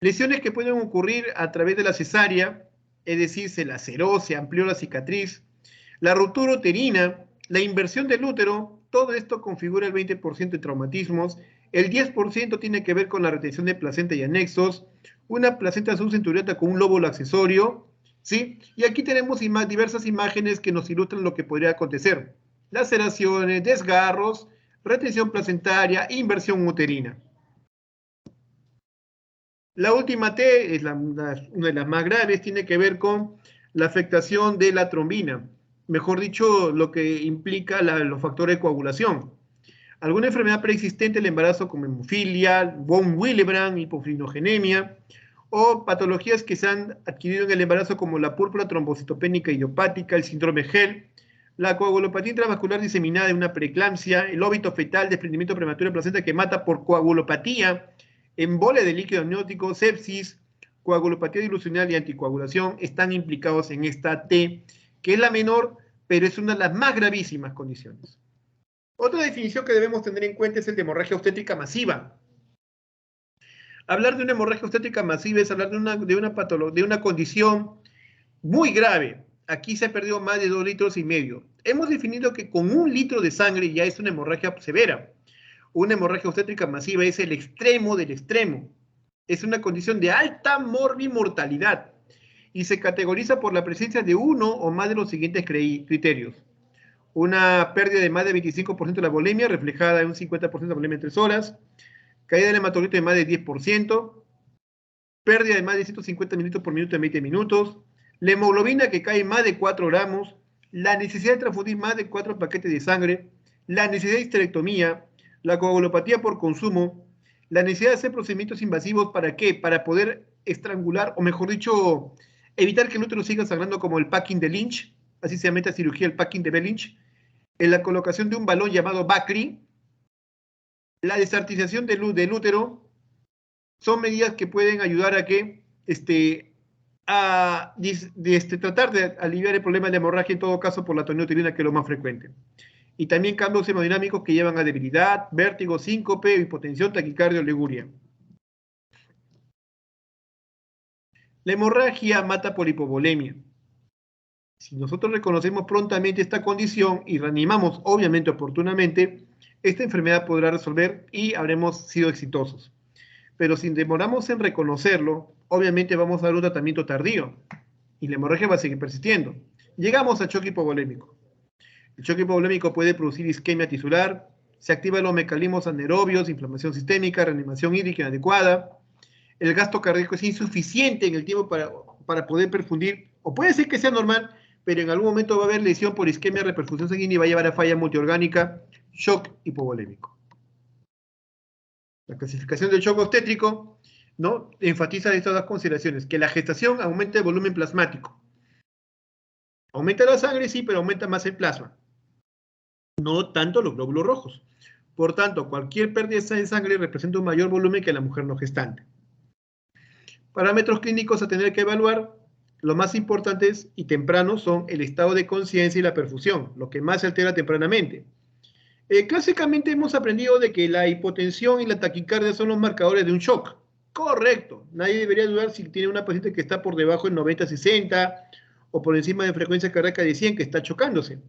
lesiones que pueden ocurrir a través de la cesárea, es decir, se laceró, se amplió la cicatriz, la ruptura uterina, la inversión del útero, todo esto configura el 20% de traumatismos, el 10% tiene que ver con la retención de placenta y anexos, una placenta subcenturiata con un lóbulo accesorio, ¿sí? Y aquí tenemos diversas imágenes que nos ilustran lo que podría acontecer. Laceraciones, desgarros, retención placentaria, inversión uterina. La última T, es una de las más graves, tiene que ver con la afectación de la trombina. Mejor dicho, lo que implica los factores de coagulación. Alguna enfermedad preexistente del embarazo como hemofilia, von Willebrand, hipofrinogenemia, o patologías que se han adquirido en el embarazo como la púrpura trombocitopénica idiopática, el síndrome HELLP, la coagulopatía intravascular diseminada de una preeclampsia, el óbito fetal, desprendimiento prematuro de placenta que mata por coagulopatía, embolia de líquido amniótico, sepsis, coagulopatía dilucional y anticoagulación están implicados en esta T, que es la menor, pero es una de las más gravísimas condiciones. Otra definición que debemos tener en cuenta es el de hemorragia obstétrica masiva. Hablar de una hemorragia obstétrica masiva es hablar de una condición muy grave. Aquí se ha perdido más de 2,5 litros. Hemos definido que con 1 litro de sangre ya es una hemorragia severa. Una hemorragia obstétrica masiva es el extremo del extremo. Es una condición de alta morbimortalidad y se categoriza por la presencia de uno o más de los siguientes criterios. Una pérdida de más de 25% de la volemia, reflejada en un 50% de la volemia en 3 horas. Caída del hematocrito de más de 10%. Pérdida de más de 150 mililitros por minuto en 20 minutos. La hemoglobina que cae más de 4 gramos. La necesidad de transfundir más de 4 paquetes de sangre. La necesidad de histerectomía. La coagulopatía por consumo. La necesidad de hacer procedimientos invasivos. ¿Para qué? Para poder estrangular, o mejor dicho, evitar que el útero siga sangrando, como el packing de Lynch. Así se llama esta cirugía, el packing de Lynch. En la colocación de un balón llamado Bakri, la desartización del útero, son medidas que pueden ayudar a que tratar de aliviar el problema de la hemorragia, en todo caso por la atonía uterina, que es lo más frecuente. Y también cambios hemodinámicos que llevan a debilidad, vértigo, síncope, hipotensión, taquicardia o liguria. La hemorragia mata por hipovolemia. Si nosotros reconocemos prontamente esta condición y reanimamos, obviamente, oportunamente, esta enfermedad podrá resolver y habremos sido exitosos. Pero si demoramos en reconocerlo, obviamente vamos a dar un tratamiento tardío y la hemorragia va a seguir persistiendo. Llegamos a choque hipovolémico. El shock hipovolémico puede producir isquemia tisular, se activan los mecanismos anaerobios, inflamación sistémica, reanimación hídrica inadecuada. El gasto cardíaco es insuficiente en el tiempo para poder perfundir, o puede ser que sea normal, pero en algún momento va a haber lesión por isquemia, reperfusión sanguínea y va a llevar a falla multiorgánica, shock hipovolémico. La clasificación del shock obstétrico, ¿no?, enfatiza estas dos consideraciones, que la gestación aumenta el volumen plasmático. Aumenta la sangre, sí, pero aumenta más el plasma. No tanto los glóbulos rojos. Por tanto, cualquier pérdida de sangre representa un mayor volumen que la mujer no gestante. Parámetros clínicos a tener que evaluar, los más importantes y tempranos son el estado de conciencia y la perfusión, lo que más se altera tempranamente. Clásicamente hemos aprendido de que la hipotensión y la taquicardia son los marcadores de un shock. Correcto. Nadie debería dudar si tiene una paciente que está por debajo de 90-60 o por encima de frecuencia cardíaca de 100 que está chocándose.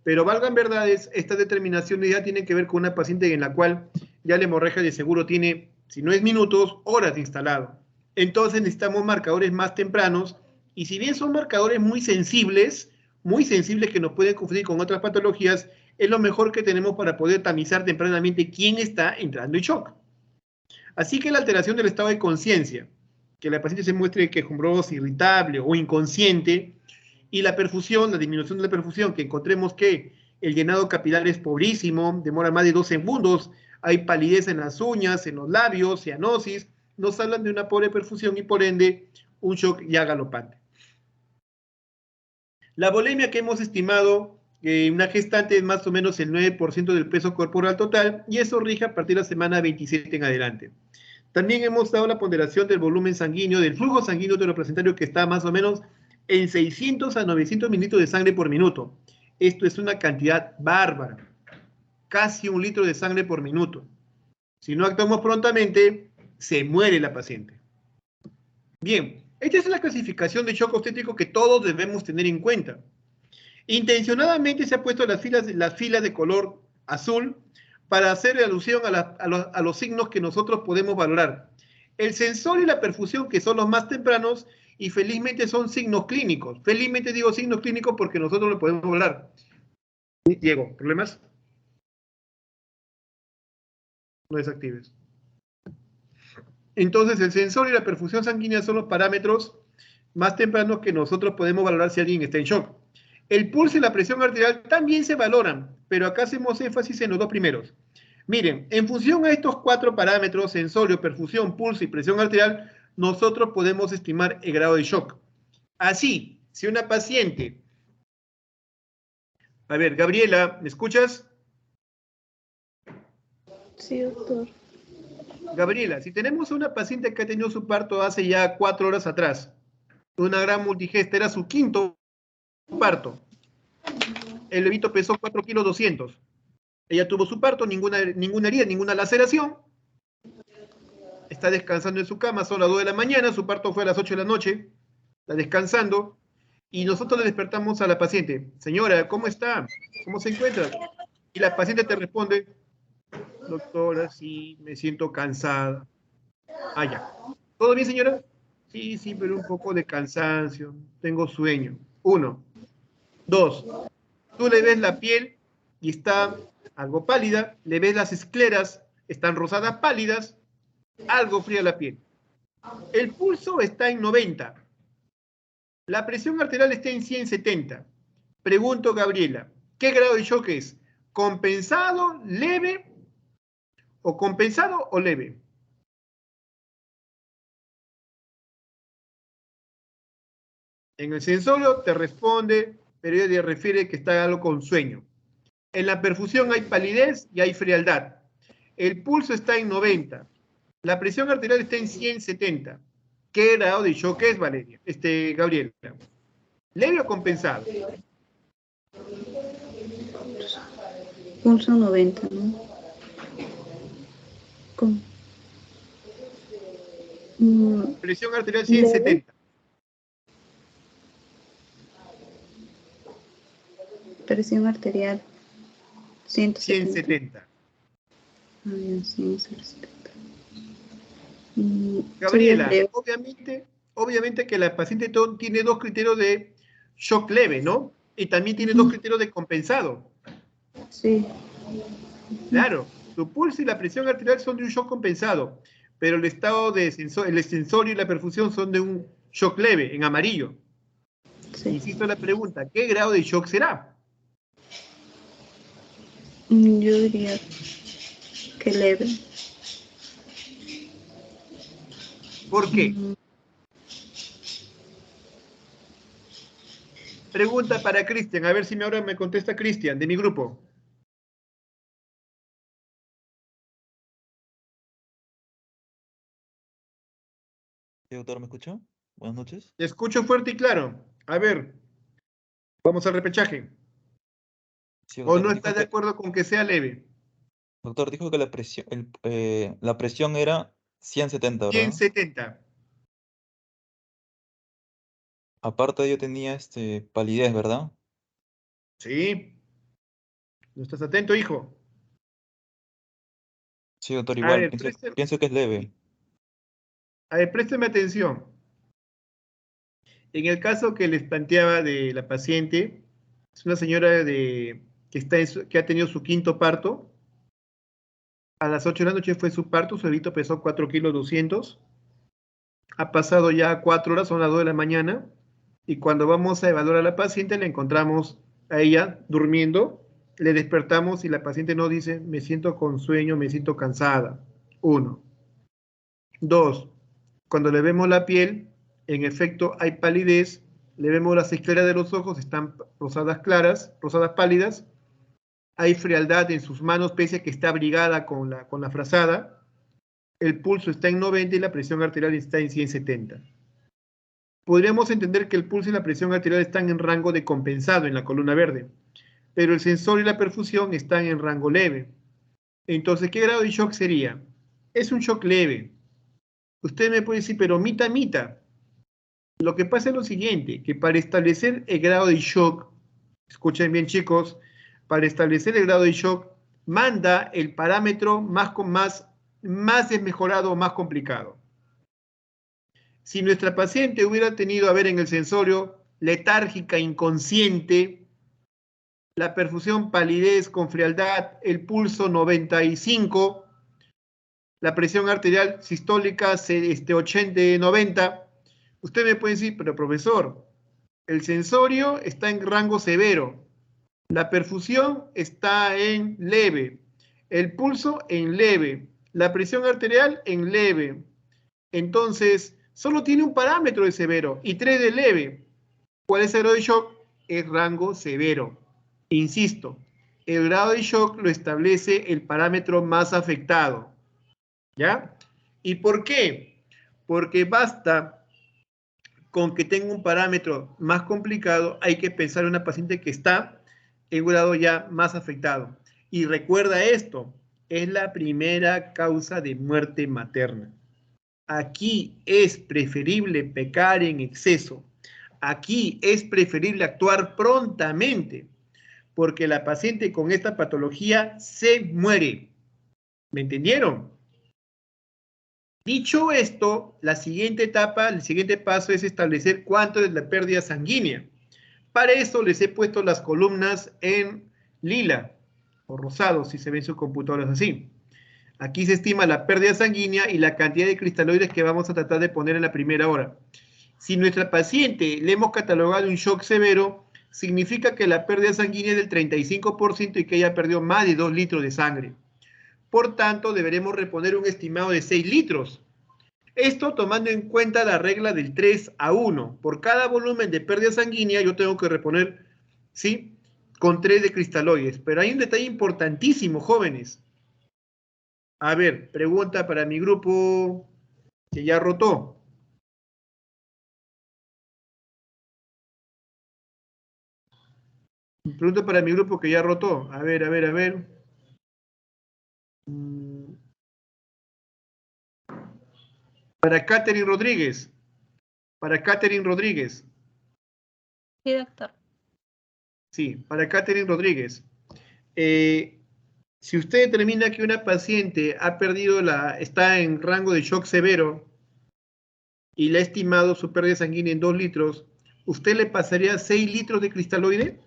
Pero valgan verdades, estas determinaciones ya tienen que ver con una paciente en la cual ya la hemorragia de seguro tiene, si no es minutos, horas de instalado. Entonces necesitamos marcadores más tempranos, y si bien son marcadores muy sensibles que nos pueden confundir con otras patologías, es lo mejor que tenemos para poder tamizar tempranamente quién está entrando en shock. Así que la alteración del estado de conciencia, que la paciente se muestre quejumbrosa, irritable o inconsciente, y la perfusión, la disminución de la perfusión, que encontremos que el llenado capilar es pobrísimo, demora más de 2 segundos, hay palidez en las uñas, en los labios, cianosis, nos hablan de una pobre perfusión y por ende un shock ya galopante. La volemia que hemos estimado, una gestante es más o menos el 9% del peso corporal total, y eso rige a partir de la semana 27 en adelante. También hemos dado la ponderación del volumen sanguíneo, del flujo sanguíneo uteroplacentario, que está más o menos en 600 a 900 mililitros de sangre por minuto. Esto es una cantidad bárbara, casi 1 litro de sangre por minuto. Si no actuamos prontamente, se muere la paciente. Bien, esta es la clasificación de shock obstétrico que todos debemos tener en cuenta. Intencionadamente se ha puesto las filas de color azul para hacer alusión a los signos que nosotros podemos valorar. El sensor y la perfusión, que son los más tempranos, y felizmente son signos clínicos. Felizmente digo signos clínicos porque nosotros lo podemos hablar. Diego, ¿problemas? No desactives. Entonces, el sensor y la perfusión sanguínea son los parámetros más tempranos que nosotros podemos valorar si alguien está en shock. El pulso y la presión arterial también se valoran, pero acá hacemos énfasis en los dos primeros. Miren, en función a estos 4 parámetros, sensorio, perfusión, pulso y presión arterial, nosotros podemos estimar el grado de shock. Así, si una paciente... A ver, Gabriela, ¿me escuchas? Sí, doctor. Gabriela, si tenemos una paciente que ha tenido su parto hace ya 4 horas atrás, una gran multigesta, era su 5º parto. El bebito pesó 4 kilos 200. Ella tuvo su parto, ninguna herida, ninguna laceración. Está descansando en su cama, son las 2 de la mañana, su parto fue a las 8 de la noche, está descansando, y nosotros le despertamos a la paciente. Señora, ¿cómo está? ¿Cómo se encuentra? Y la paciente te responde, doctora, sí, me siento cansada. Ah, ya. ¿Todo bien, señora? Sí, sí, pero un poco de cansancio, tengo sueño. 1. 2. Tú le ves la piel y está algo pálida, le ves las escleras, están rosadas pálidas, algo fría la piel. El pulso está en 90. La presión arterial está en 170. Pregunto, Gabriela, ¿qué grado de shock es? ¿Compensado, leve o compensado o leve? En el sensorio te responde, pero ella refiere que está algo con sueño. En la perfusión hay palidez y hay frialdad. El pulso está en 90. La presión arterial está en 170. ¿Qué grado de shock es, Valeria? Gabriela. ¿Leve o compensado? Pulso 90, ¿no? Presión arterial 170. Presión arterial 170. 170. Gabriela, obviamente que la paciente tiene 2 criterios de shock leve, ¿no? y también tiene dos criterios de compensado. Sí. Claro, tu pulso y la presión arterial son de un shock compensado, pero el estado de el sensorio y la perfusión son de un shock leve, en amarillo. Sí. Insisto en la pregunta, ¿qué grado de shock será? Yo diría que leve. ¿Por qué? Pregunta para Cristian, a ver si ahora me contesta Cristian, de mi grupo. Sí, doctor, ¿me escucha? Buenas noches. Te escucho fuerte y claro. A ver, vamos al repechaje. Sí, ¿O doctor, no dijo estás de que- acuerdo con que sea leve? Doctor, dijo que la presión era 170, ¿verdad? 170. Aparte de ello tenía palidez, ¿verdad? Sí. ¿No estás atento, hijo? Sí, doctor, A igual, ver, pienso que es leve. A ver, présteme atención. En el caso que les planteaba de la paciente, es una señora que ha tenido su quinto parto. A las 8 de la noche fue su parto, su bebito pesó 4 kilos 200. Ha pasado ya 4 horas, son las 2 de la mañana, y cuando vamos a evaluar a la paciente, la encontramos a ella durmiendo, le despertamos y la paciente nos dice, me siento con sueño, me siento cansada. 1. 2. Cuando le vemos la piel, en efecto hay palidez, le vemos las escleras de los ojos, están rosadas claras, rosadas pálidas, hay frialdad en sus manos, pese a que está abrigada con la frazada, el pulso está en 90 y la presión arterial está en 170. Podríamos entender que el pulso y la presión arterial están en rango de compensado en la columna verde, pero el sensor y la perfusión están en rango leve. Entonces, ¿qué grado de shock sería? Es un shock leve. Usted me puede decir, pero mita. Lo que pasa es lo siguiente, que para establecer el grado de shock, escuchen bien chicos, para establecer el grado de shock, manda el parámetro más desmejorado o más complicado. Si nuestra paciente hubiera tenido, a ver, en el sensorio, letárgica, inconsciente, la perfusión, palidez con frialdad, el pulso 95, la presión arterial sistólica 80-90, usted me puede decir, pero profesor, el sensorio está en rango severo, la perfusión está en leve, el pulso en leve, la presión arterial en leve. Entonces, solo tiene un parámetro de severo y 3 de leve. ¿Cuál es el grado de shock? Es rango severo. Insisto, el grado de shock lo establece el parámetro más afectado. ¿Ya? ¿Y por qué? Porque basta con que tenga un parámetro más complicado, hay que pensar en una paciente que está en un grado ya más afectado. Y recuerda esto, es la primera causa de muerte materna. Aquí es preferible pecar en exceso. Aquí es preferible actuar prontamente, porque la paciente con esta patología se muere. ¿Me entendieron? Dicho esto, la siguiente etapa, el siguiente paso es establecer cuánto es la pérdida sanguínea. Para eso les he puesto las columnas en lila o rosado, si se ven sus computadoras así. Aquí se estima la pérdida sanguínea y la cantidad de cristaloides que vamos a tratar de poner en la primera hora. Si nuestra paciente le hemos catalogado un shock severo, significa que la pérdida sanguínea es del 35% y que ella perdió más de 2 litros de sangre. Por tanto, deberemos reponer un estimado de 6 litros. Esto tomando en cuenta la regla del 3-1. Por cada volumen de pérdida sanguínea yo tengo que reponer, ¿sí?, con 3 de cristaloides. Pero hay un detalle importantísimo, jóvenes. A ver, pregunta para mi grupo que ya rotó. Pregunta para mi grupo que ya rotó. A ver. Para Catherine Rodríguez. Sí, doctor. Sí, para Catherine Rodríguez. Si usted determina que una paciente está en rango de shock severo y le ha estimado su pérdida sanguínea en 2 litros, ¿usted le pasaría 6 litros de cristaloide?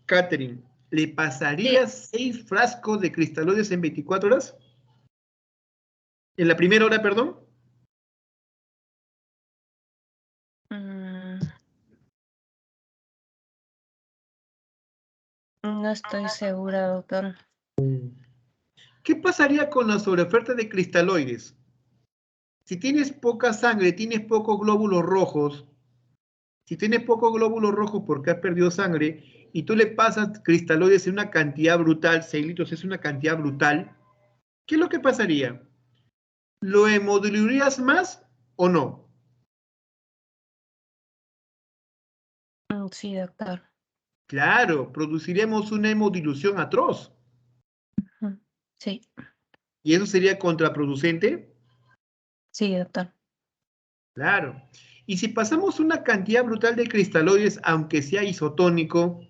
Catherine, ¿le pasaría 6 frascos de cristaloides en 24 horas? ¿En la primera hora, perdón? No estoy segura, doctor. ¿Qué pasaría con la sobreoferta de cristaloides? Si tienes poca sangre, tienes pocos glóbulos rojos, si tienes pocos glóbulos rojos porque has perdido sangre, y tú le pasas cristaloides en una cantidad brutal, 6 litros es una cantidad brutal, ¿qué es lo que pasaría? ¿Lo hemodiluirías más o no? Sí, doctor. Claro, produciremos una hemodilución atroz. Sí. ¿Y eso sería contraproducente? Sí, doctor. Claro. Y si pasamos una cantidad brutal de cristaloides, aunque sea isotónico,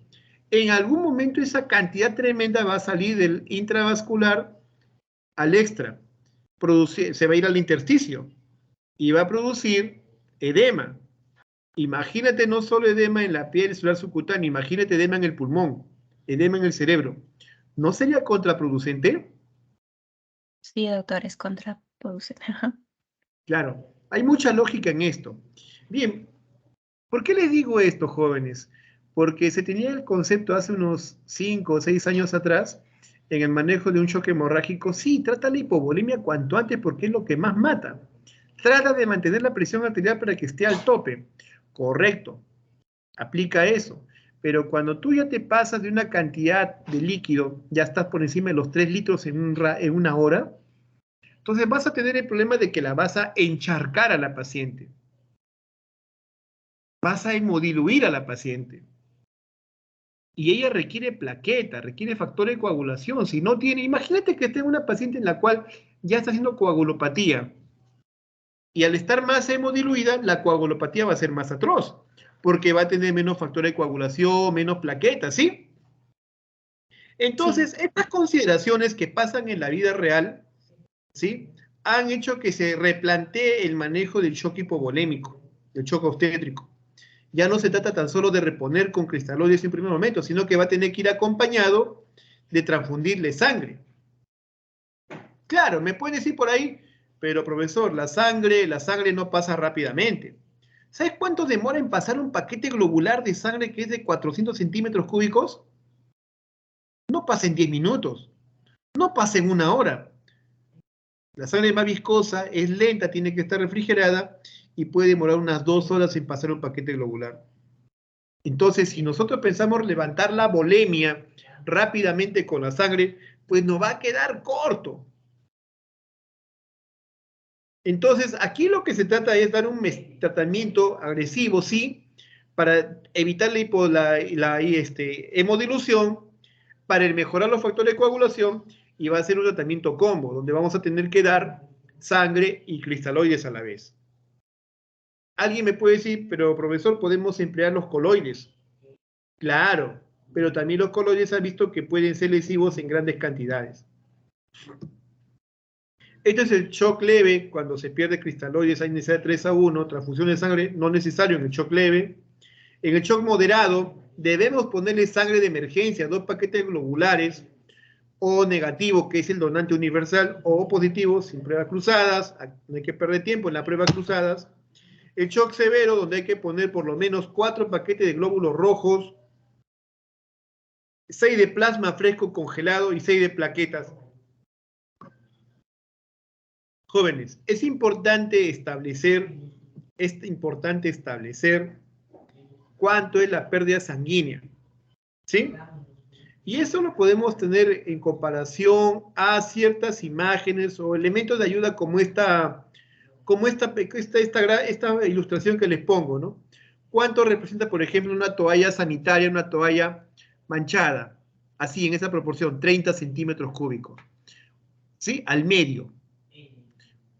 en algún momento esa cantidad tremenda va a salir del intravascular al extra. Se va a ir al intersticio y va a producir edema. Imagínate no solo edema en la piel celular subcutánea, imagínate edema en el pulmón, edema en el cerebro. ¿No sería contraproducente? Sí, doctor, es contraproducente. Claro, hay mucha lógica en esto. Bien, ¿por qué les digo esto, jóvenes? Porque se tenía el concepto hace unos 5 o 6 años atrás, en el manejo de un shock hemorrágico, sí, trata la hipovolemia cuanto antes porque es lo que más mata. Trata de mantener la presión arterial para que esté al tope. Correcto, aplica eso. Pero cuando tú ya te pasas de una cantidad de líquido, ya estás por encima de los 3 litros en una hora, entonces vas a tener el problema de que la vas a encharcar a la paciente. Vas a hemodiluir a la paciente. Y ella requiere plaqueta, requiere factor de coagulación. Si no tiene, imagínate que esté una paciente en la cual ya está haciendo coagulopatía. Y al estar más hemodiluida, la coagulopatía va a ser más atroz, porque va a tener menos factor de coagulación, menos plaquetas, ¿sí? Entonces, sí, estas consideraciones que pasan en la vida real, ¿sí?, han hecho que se replantee el manejo del shock hipovolémico, del shock obstétrico. Ya no se trata tan solo de reponer con cristaloides en primer momento, sino que va a tener que ir acompañado de transfundirle sangre. Claro, me pueden decir por ahí, pero profesor, la sangre no pasa rápidamente. ¿Sabes cuánto demora en pasar un paquete globular de sangre que es de 400 centímetros cúbicos? No pasa en 10 minutos, no pasa en 1 hora. La sangre es más viscosa, es lenta, tiene que estar refrigerada y puede demorar unas 2 horas en pasar un paquete globular. Entonces, si nosotros pensamos levantar la volemia rápidamente con la sangre, pues nos va a quedar corto. Entonces, aquí lo que se trata es dar un tratamiento agresivo, sí, para evitar la hemodilución, para mejorar los factores de coagulación, y va a ser un tratamiento combo, donde vamos a tener que dar sangre y cristaloides a la vez. Alguien me puede decir, pero profesor, podemos emplear los coloides. Claro, pero también los coloides han visto que pueden ser lesivos en grandes cantidades. Este es el shock leve, cuando se pierde cristaloides hay necesidad de 3-1, transfusión de sangre no necesario en el shock leve. En el shock moderado debemos ponerle sangre de emergencia, 2 paquetes globulares, o negativo, que es el donante universal, o positivo, sin pruebas cruzadas, no hay que perder tiempo en las pruebas cruzadas. El shock severo, donde hay que poner por lo menos 4 paquetes de glóbulos rojos, 6 de plasma fresco congelado y 6 de plaquetas. Jóvenes, es importante establecer cuánto es la pérdida sanguínea, ¿sí? Y eso lo podemos tener en comparación a ciertas imágenes o elementos de ayuda como esta ilustración que les pongo, ¿no? ¿Cuánto representa, por ejemplo, una toalla sanitaria, una toalla manchada? Así, en esa proporción, 30 centímetros cúbicos, ¿sí? Al medio.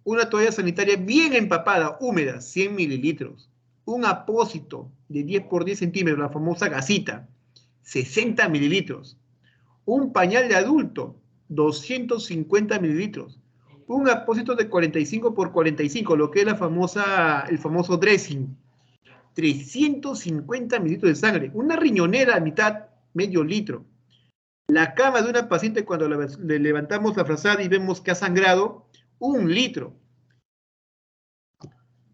Una toalla sanitaria bien empapada, húmeda, 100 mililitros. Un apósito de 10 por 10 centímetros, la famosa gasita, 60 mililitros. Un pañal de adulto, 250 mililitros. Un apósito de 45 por 45, lo que es el famoso dressing, 350 mililitros de sangre. Una riñonera a mitad, medio litro. La cama de una paciente, cuando le levantamos la frazada y vemos que ha sangrado, 1 litro.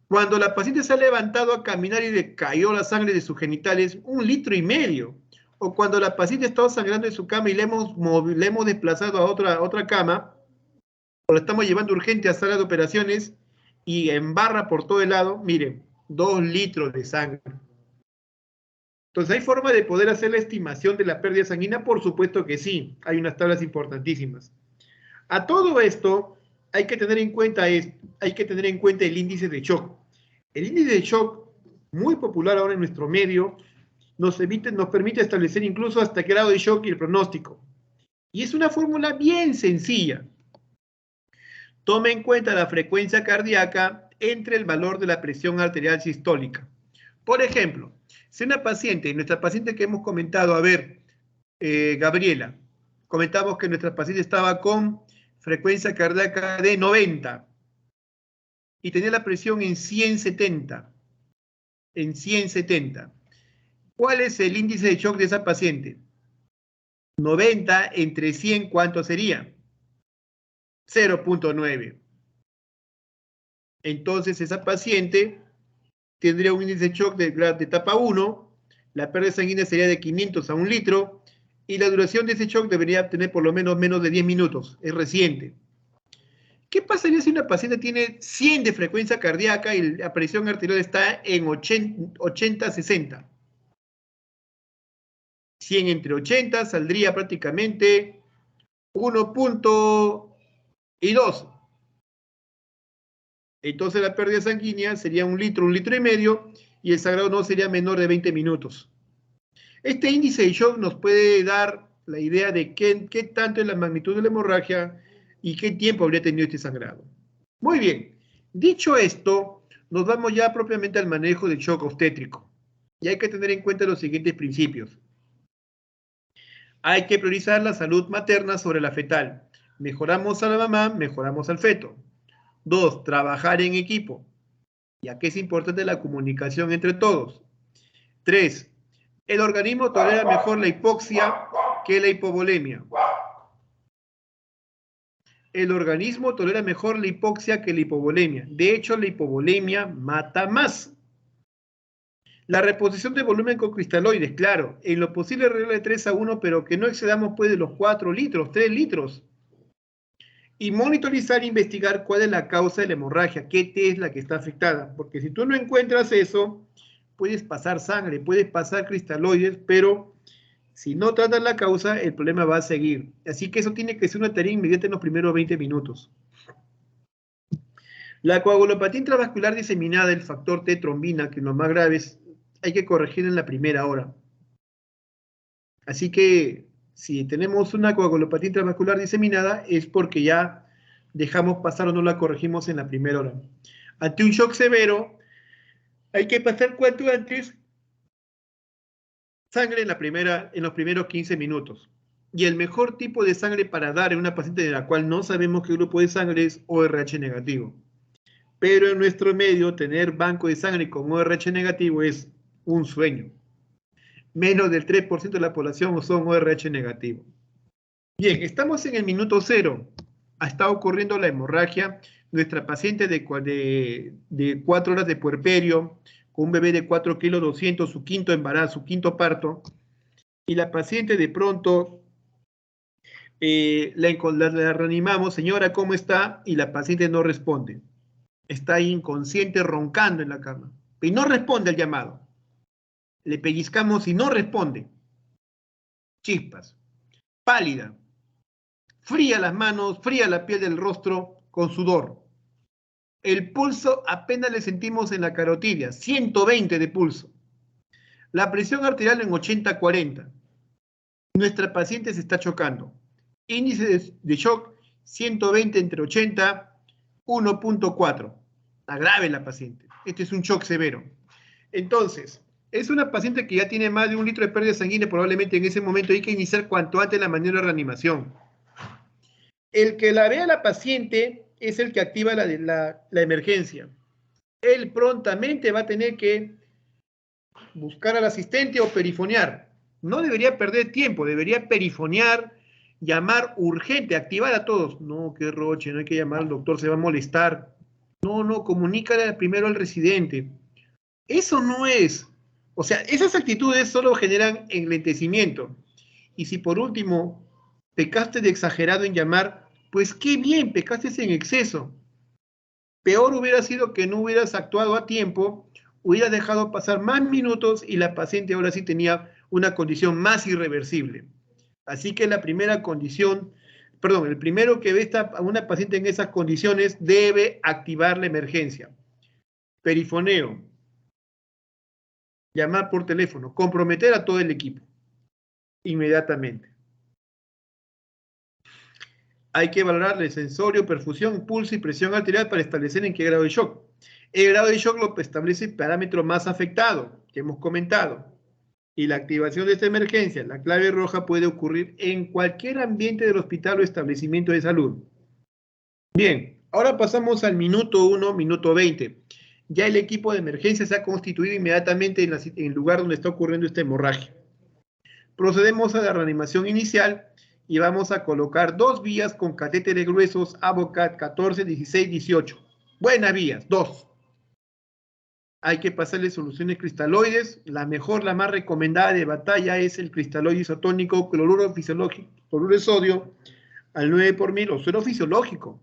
Cuando la paciente se ha levantado a caminar y le cayó la sangre de sus genitales, 1,5 litros. O cuando la paciente estaba sangrando en su cama y le hemos desplazado a otra cama, o la estamos llevando urgente a sala de operaciones y embarra por todo el lado, miren, 2 litros de sangre. Entonces, ¿hay forma de poder hacer la estimación de la pérdida sanguínea? Por supuesto que sí, hay unas tablas importantísimas. A todo esto, hay que tener en cuenta el índice de shock. El índice de shock, muy popular ahora en nuestro medio, nos permite establecer incluso hasta qué grado de shock y el pronóstico. Y es una fórmula bien sencilla. Tome en cuenta la frecuencia cardíaca entre el valor de la presión arterial sistólica. Por ejemplo, si una paciente, nuestra paciente que hemos comentado, Gabriela, comentamos que nuestra paciente estaba con frecuencia cardíaca de 90 y tenía la presión en 170. ¿Cuál es el índice de shock de esa paciente? 90 entre 100, ¿cuánto sería? 0.9. Entonces esa paciente tendría un índice de shock de etapa 1, la pérdida sanguínea sería de 500 a 1 litro, y la duración de ese shock debería tener por lo menos de 10 minutos, es reciente. ¿Qué pasaría si una paciente tiene 100 de frecuencia cardíaca y la presión arterial está en 80-60? 100 entre 80 saldría prácticamente 1.2. Entonces la pérdida sanguínea sería 1 litro, 1,5 litros, y el sangrado no sería menor de 20 minutos. Este índice de shock nos puede dar la idea de qué tanto es la magnitud de la hemorragia y qué tiempo habría tenido este sangrado. Muy bien, dicho esto, nos vamos ya propiamente al manejo del shock obstétrico. Y hay que tener en cuenta los siguientes principios. Hay que priorizar la salud materna sobre la fetal. Mejoramos a la mamá, mejoramos al feto. 2, trabajar en equipo, ya que es importante la comunicación entre todos. 3, el organismo tolera mejor la hipoxia que la hipovolemia. El organismo tolera mejor la hipoxia que la hipovolemia. De hecho, la hipovolemia mata más. La reposición de volumen con cristaloides, claro, en lo posible regla de 3 a 1, pero que no excedamos pues de los 4 litros, 3 litros. Y monitorizar e investigar cuál es la causa de la hemorragia, qué T es la que está afectada. Porque si tú no encuentras eso, puedes pasar sangre, puedes pasar cristaloides, pero si no tratas la causa, el problema va a seguir. Así que eso tiene que ser una tarea inmediata en los primeros 20 minutos. La coagulopatía intravascular diseminada, el factor T trombina, que en los más graves, hay que corregir en la primera hora. Así que si tenemos una coagulopatía intravascular diseminada es porque ya dejamos pasar o no la corregimos en la primera hora. Ante un shock severo, hay que pasar cuanto antes sangre en los primeros 15 minutos. Y el mejor tipo de sangre para dar en una paciente de la cual no sabemos qué grupo de sangre es ORH negativo. Pero en nuestro medio, tener banco de sangre con ORH negativo es un sueño. Menos del 3% de la población son ORH negativo. Bien, estamos en el minuto 0. Está ocurriendo la hemorragia. Nuestra paciente de 4 horas de puerperio, con un bebé de 4 kilos 200, su quinto embarazo, su quinto parto, y la paciente de pronto la reanimamos, señora, ¿cómo está? Y la paciente no responde. Está inconsciente, roncando en la cama. Y no responde al llamado. Le pellizcamos y no responde. Chispas. Pálida. Fría las manos, fría la piel del rostro con sudor. El pulso apenas le sentimos en la carotidia, 120 de pulso. La presión arterial en 80-40. Nuestra paciente se está chocando. Índice de shock 120 entre 80, 1.4. Está grave la paciente. Este es un shock severo. Entonces, es una paciente que ya tiene más de 1 litro de pérdida sanguínea, probablemente en ese momento hay que iniciar cuanto antes la maniobra de reanimación. El que la vea la paciente es el que activa la emergencia. Él prontamente va a tener que buscar al asistente o perifonear. No debería perder tiempo, debería perifonear, llamar urgente, activar a todos. No, qué roche, no hay que llamar al doctor, se va a molestar. No, comunícale primero al residente. Eso no es. O sea, esas actitudes solo generan enlentecimiento. Y si por último pecaste de exagerado en llamar, pues qué bien, pecaste en exceso. Peor hubiera sido que no hubieras actuado a tiempo, hubieras dejado pasar más minutos y la paciente ahora sí tenía una condición más irreversible. Así que la primera condición, perdón, el primero que ve a una paciente en esas condiciones debe activar la emergencia. Perifoneo, llamar por teléfono, comprometer a todo el equipo inmediatamente. Hay que valorar el sensorio, perfusión, pulso y presión arterial para establecer en qué grado de shock. El grado de shock lo establece el parámetro más afectado, que hemos comentado. Y la activación de esta emergencia, la clave roja, puede ocurrir en cualquier ambiente del hospital o establecimiento de salud. Bien, ahora pasamos al minuto 1, minuto 20. Ya el equipo de emergencia se ha constituido inmediatamente en el lugar donde está ocurriendo esta hemorragia. Procedemos a la reanimación inicial y vamos a colocar 2 vías con catéteres gruesos Avocat 14, 16, 18. Buenas vías, 2. Hay que pasarle soluciones cristaloides. La mejor, la más recomendada de batalla es el cristaloide isotónico cloruro fisiológico, cloruro de sodio al 9 por 1000 o suero fisiológico.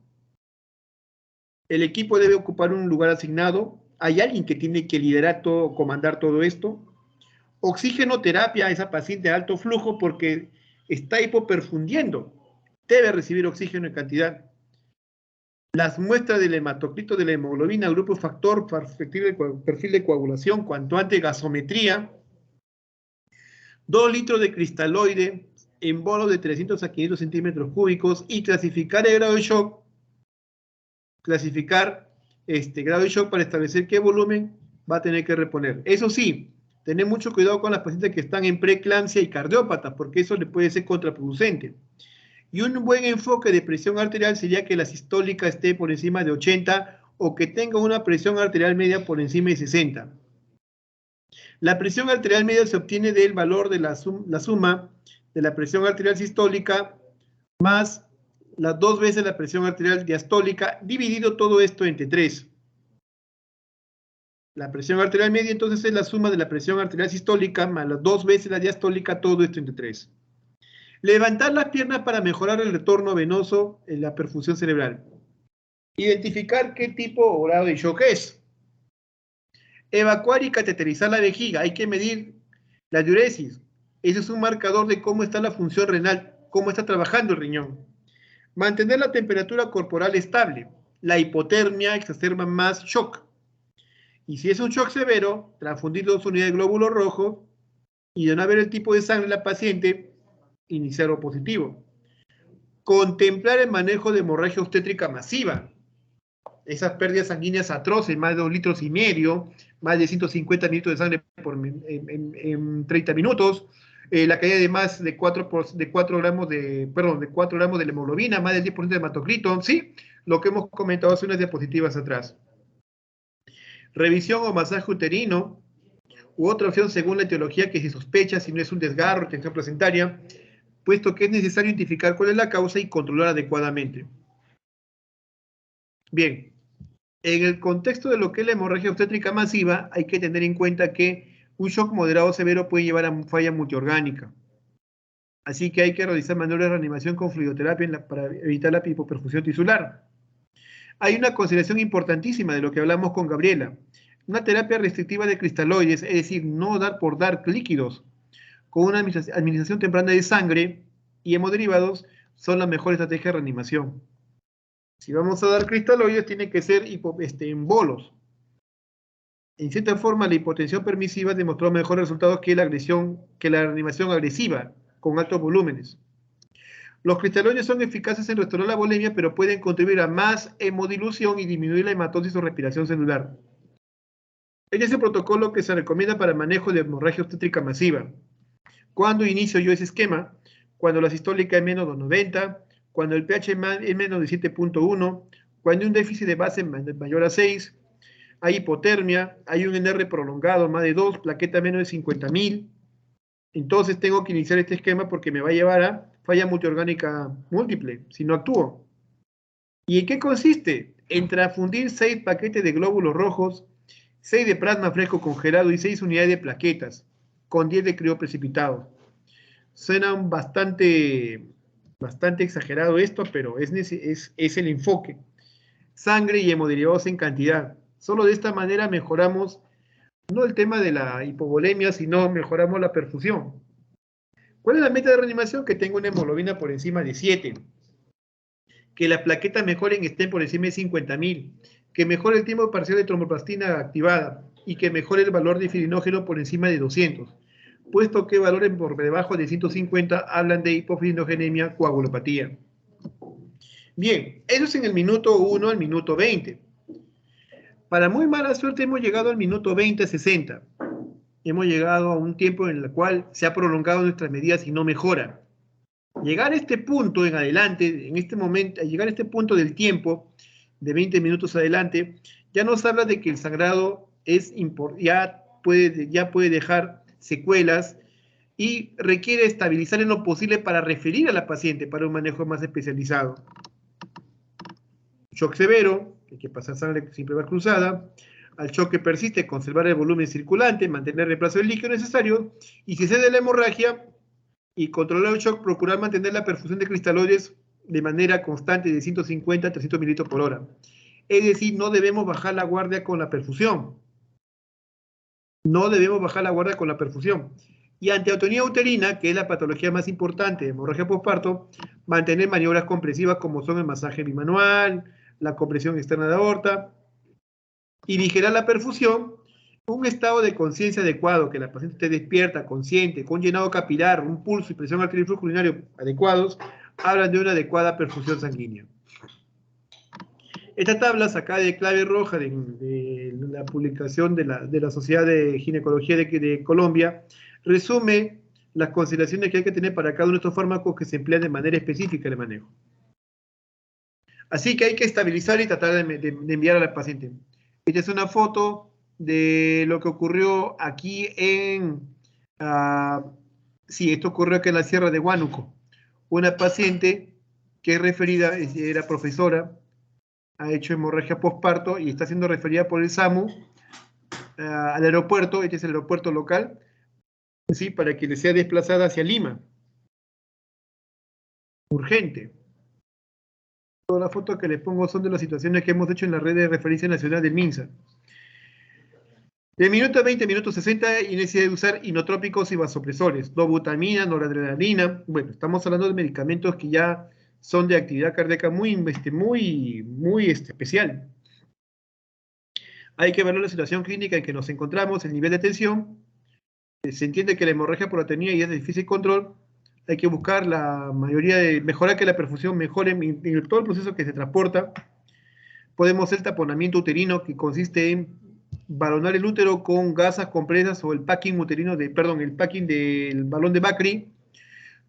El equipo debe ocupar un lugar asignado. Hay alguien que tiene que liderar todo, comandar todo esto. Oxigenoterapia a esa paciente de alto flujo porque está hipoperfundiendo. Debe recibir oxígeno en cantidad. Las muestras del hematocrito de la hemoglobina, grupo factor, perfil de coagulación, cuanto antes gasometría. 2 litros de cristaloide en bolos de 300 a 500 centímetros cúbicos y clasificar el grado de shock. Clasificar grado de shock para establecer qué volumen va a tener que reponer. Eso sí, tener mucho cuidado con las pacientes que están en preeclampsia y cardiópatas, porque eso le puede ser contraproducente. Y un buen enfoque de presión arterial sería que la sistólica esté por encima de 80 o que tenga una presión arterial media por encima de 60. La presión arterial media se obtiene del valor de la suma de la presión arterial sistólica más las 2 veces la presión arterial diastólica, dividido todo esto entre 3. La presión arterial media entonces es la suma de la presión arterial sistólica más las 2 veces la diastólica, todo esto entre 3. Levantar las piernas para mejorar el retorno venoso en la perfusión cerebral. Identificar qué tipo o grado de shock es. Evacuar y cateterizar la vejiga. Hay que medir la diuresis. Ese es un marcador de cómo está la función renal, cómo está trabajando el riñón. Mantener la temperatura corporal estable. La hipotermia exacerba más shock. Y si es un shock severo, transfundir 2 unidades de glóbulo rojo y de no haber el tipo de sangre de la paciente, iniciar lo positivo. Contemplar el manejo de hemorragia obstétrica masiva. Esas pérdidas sanguíneas atroces, más de 2,5 litros, más de 150 mililitros de sangre en 30 minutos, la caída de más de 4 gramos de la hemoglobina, más del 10% de hematocrito, ¿sí? Lo que hemos comentado hace unas diapositivas atrás. Revisión o masaje uterino, u otra opción según la etiología que se sospecha, si no es un desgarro, tensión placentaria, puesto que es necesario identificar cuál es la causa y controlar adecuadamente. Bien, en el contexto de lo que es la hemorragia obstétrica masiva, hay que tener en cuenta que un shock moderado o severo puede llevar a falla multiorgánica. Así que hay que realizar maniobras de reanimación con fluidoterapia para evitar la hipoperfusión tisular. Hay una consideración importantísima de lo que hablamos con Gabriela. Una terapia restrictiva de cristaloides, es decir, no dar por dar líquidos, con una administración temprana de sangre y hemoderivados, son la mejor estrategia de reanimación. Si vamos a dar cristaloides, tiene que ser en bolos. En cierta forma, la hipotensión permisiva demostró mejores resultados que la reanimación agresiva, con altos volúmenes. Los cristaloides son eficaces en restaurar la volemia, pero pueden contribuir a más hemodilución y disminuir la hematosis o respiración celular. Este es el protocolo que se recomienda para el manejo de hemorragia obstétrica masiva. ¿Cuándo inicio yo ese esquema? Cuando la sistólica es menos de 90, cuando el pH es menos de 7.1, cuando hay un déficit de base mayor a 6, hay hipotermia, hay un NR prolongado más de 2, plaqueta menos de 50.000, Entonces tengo que iniciar este esquema porque me va a llevar a falla multiorgánica múltiple, si no actúo. ¿Y en qué consiste? En transfundir 6 paquetes de glóbulos rojos, 6 de plasma fresco congelado y 6 unidades de plaquetas, con 10 de crioprecipitado. Suena bastante exagerado esto, pero es el enfoque. Sangre y hemoderivados en cantidad. Solo de esta manera mejoramos, no el tema de la hipovolemia, sino mejoramos la perfusión. ¿Cuál es la meta de reanimación? Que tenga una hemoglobina por encima de 7. Que las plaquetas mejoren, estén por encima de 50.000. Que mejore el tiempo parcial de tromboplastina activada. Y que mejore el valor de filinógeno por encima de 200. Puesto que valores por debajo de 150 hablan de hipofilinogenemia, coagulopatía. Bien, eso es en el minuto 1 al minuto 20. Para muy mala suerte hemos llegado al minuto 20-60. Hemos llegado a un tiempo en el cual se ha prolongado nuestras medidas y no mejora. Llegar a este punto en adelante, en este momento, llegar a este punto del tiempo, de 20 minutos adelante, ya nos habla de que el sangrado ya puede dejar secuelas y requiere estabilizar en lo posible para referir a la paciente para un manejo más especializado. Shock severo, hay que pasar sangre sin prueba cruzada. Al shock que persiste, conservar el volumen circulante, mantener el reemplazo del líquido necesario, y si cede la hemorragia y controlar el shock, procurar mantener la perfusión de cristaloides de manera constante de 150 a 300 mililitros por hora. Es decir, no debemos bajar la guardia con la perfusión. No debemos bajar la guardia con la perfusión. Y ante atonía uterina, que es la patología más importante de hemorragia postparto, mantener maniobras compresivas como son el masaje bimanual, la compresión externa de aorta, y vigilar la perfusión, un estado de conciencia adecuado, que la paciente esté despierta, consciente, con llenado capilar, un pulso y presión arterial y flujo urinario adecuados, hablan de una adecuada perfusión sanguínea. Esta tabla sacada de clave roja de la publicación de la Sociedad de Ginecología de Colombia resume las consideraciones que hay que tener para cada uno de estos fármacos que se emplean de manera específica en el manejo. Así que hay que estabilizar y tratar de enviar a la paciente. Esta es una foto de lo que ocurrió aquí sí, esto ocurrió aquí en la Sierra de Huánuco. Una paciente que es referida, era profesora, ha hecho hemorragia postparto y está siendo referida por el SAMU al aeropuerto, este es el aeropuerto local, ¿sí? Para que le sea desplazada hacia Lima. Urgente. Todas las fotos que les pongo son de las situaciones que hemos hecho en la red de referencia nacional del MINSA. De minuto a 20, minuto 60, y necesidad de usar inotrópicos y vasopresores, dobutamina, noradrenalina. Bueno, estamos hablando de medicamentos que ya son de actividad cardíaca muy especial. Hay que ver la situación clínica en que nos encontramos, el nivel de tensión. Se entiende que la hemorragia por atonía y es de difícil control. Hay que buscar la mayoría de mejorar que la perfusión mejore en todo el proceso que se transporta. Podemos hacer taponamiento uterino, que consiste en balonar el útero con gasas compresas o el packing uterino el packing del balón de Bakri,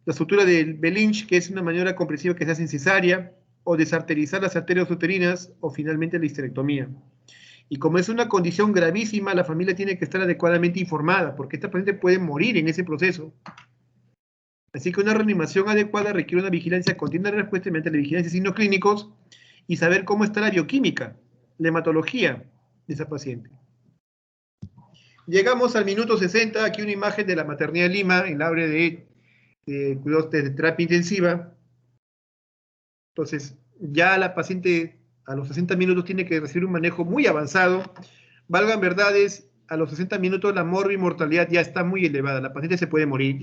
la sutura del Belinch, que es una maniobra compresiva que se hace en cesárea, o desarterizar las arterias uterinas, o finalmente la histerectomía. Y como es una condición gravísima, la familia tiene que estar adecuadamente informada, porque esta paciente puede morir en ese proceso. Así que una reanimación adecuada requiere una vigilancia continua de respuesta mediante la vigilancia de signos clínicos y saber cómo está la bioquímica, la hematología de esa paciente. Llegamos al minuto 60, aquí una imagen de la maternidad de Lima, en la área de cuidados de terapia intensiva. Entonces, ya la paciente a los 60 minutos tiene que recibir un manejo muy avanzado. Valgan verdades, a los 60 minutos la morbimortalidad ya está muy elevada, la paciente se puede morir.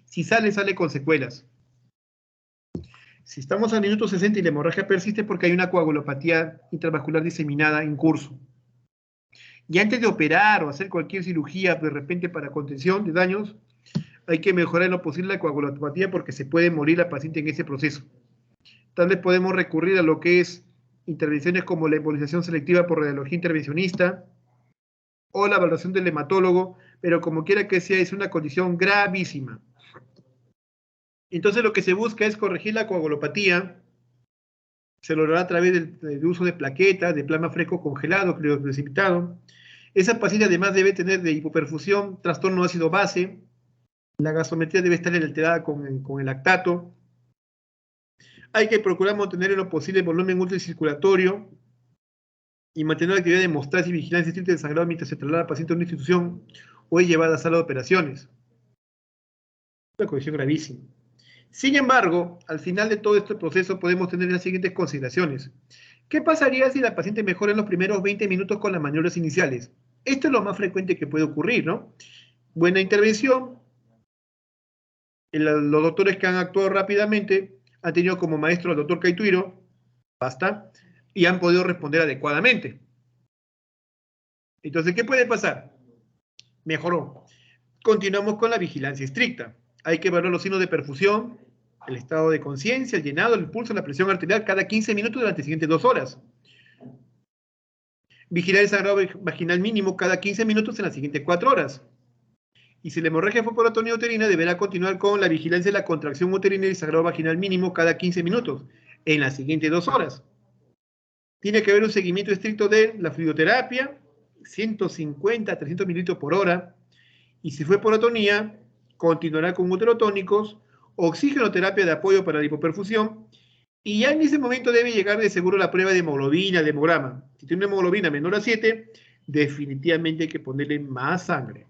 Si sale con secuelas. Si estamos al minuto 60 y la hemorragia persiste, porque hay una coagulopatía intravascular diseminada en curso. Y antes de operar o hacer cualquier cirugía de repente para contención de daños, hay que mejorar en lo posible la coagulopatía porque se puede morir la paciente en ese proceso. Tal vez podemos recurrir a lo que es intervenciones como la embolización selectiva por radiología intervencionista o la valoración del hematólogo, pero como quiera que sea, es una condición gravísima. Entonces lo que se busca es corregir la coagulopatía. Se logrará a través del uso de plaquetas, de plasma fresco congelado, crioprecipitado. Esa paciente además debe tener de hipoperfusión, trastorno ácido base, La gasometría debe estar alterada con el lactato. Hay que procurar mantener en lo posible el volumen ultracirculatorio y mantener la actividad de hemostasis y vigilancia estricta del sangrado mientras se traslada al paciente a una institución o es llevada a sala de operaciones. Una condición gravísima. Sin embargo, al final de todo este proceso podemos tener las siguientes consideraciones. ¿Qué pasaría si la paciente mejora en los primeros 20 minutos con las maniobras iniciales? Esto es lo más frecuente que puede ocurrir, ¿no? Buena intervención. Los doctores que han actuado rápidamente han tenido como maestro al doctor Caituiro, basta, y han podido responder adecuadamente. Entonces, ¿qué puede pasar? Mejoró. Continuamos con la vigilancia estricta. Hay que evaluar los signos de perfusión, el estado de conciencia, el llenado, el pulso, la presión arterial cada 15 minutos durante las siguientes 2 horas. Vigilar el sangrado vaginal mínimo cada 15 minutos en las siguientes 4 horas. Y si la hemorragia fue por atonía uterina, deberá continuar con la vigilancia de la contracción uterina y el sangrado vaginal mínimo cada 15 minutos en las siguientes 2 horas. Tiene que haber un seguimiento estricto de la fluidoterapia, 150 a 300 mililitros por hora. Y si fue por atonía, continuará con uterotónicos, oxigenoterapia de apoyo para la hipoperfusión, y ya en ese momento debe llegar de seguro la prueba de hemoglobina, de hemograma. Si tiene una hemoglobina menor a 7, definitivamente hay que ponerle más sangre.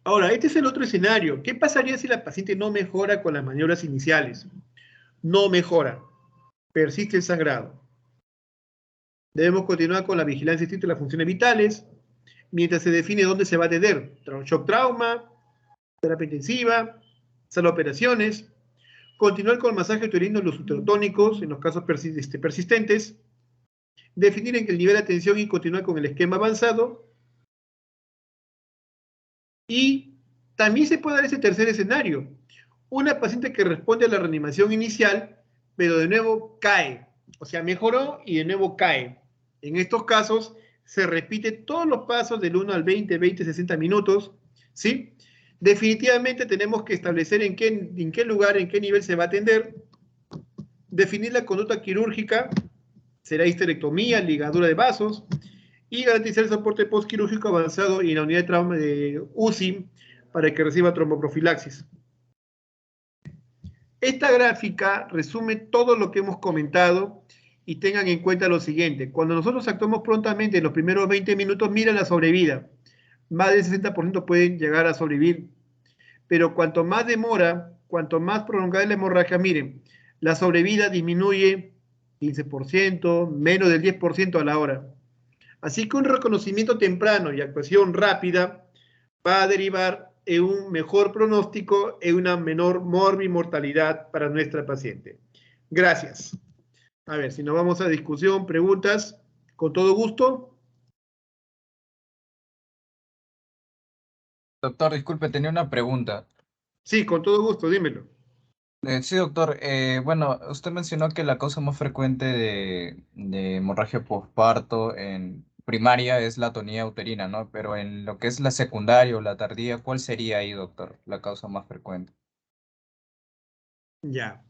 Ahora, este es el otro escenario. ¿Qué pasaría si la paciente no mejora con las maniobras iniciales? No mejora. Persiste el sangrado. Debemos continuar con la vigilancia estricta de las funciones vitales, mientras se define dónde se va a atender. Shock trauma, terapia intensiva, sala de operaciones. Continuar con el masaje uterino en los uterotónicos, en los casos persistentes. Definir en el nivel de atención y continuar con el esquema avanzado. Y también se puede dar ese tercer escenario. Una paciente que responde a la reanimación inicial, pero de nuevo cae. O sea, mejoró y de nuevo cae. En estos casos se repite todos los pasos del 1 al 20, 60 minutos, ¿sí? Definitivamente tenemos que establecer en qué lugar, en qué nivel se va a atender, definir la conducta quirúrgica, será histerectomía, ligadura de vasos, y garantizar el soporte postquirúrgico avanzado y en la unidad de trauma de UCI para que reciba tromboprofilaxis. Esta gráfica resume todo lo que hemos comentado y tengan en cuenta lo siguiente. Cuando nosotros actuamos prontamente en los primeros 20 minutos, miren la sobrevida. Más del 60% pueden llegar a sobrevivir. Pero cuanto más demora, cuanto más prolongada es la hemorragia, miren, la sobrevida disminuye 15%, menos del 10% a la hora. Así que un reconocimiento temprano y actuación rápida va a derivar en un mejor pronóstico, en una menor morbimortalidad para nuestra paciente. Gracias. A ver, si nos vamos a discusión, preguntas, con todo gusto. Doctor, disculpe, tenía una pregunta. Sí, con todo gusto, dímelo. Sí, doctor. Bueno, usted mencionó que la causa más frecuente de hemorragia postparto en primaria es la atonía uterina, ¿no? Pero en lo que es la secundaria o la tardía, ¿cuál sería ahí, doctor, la causa más frecuente? Ya.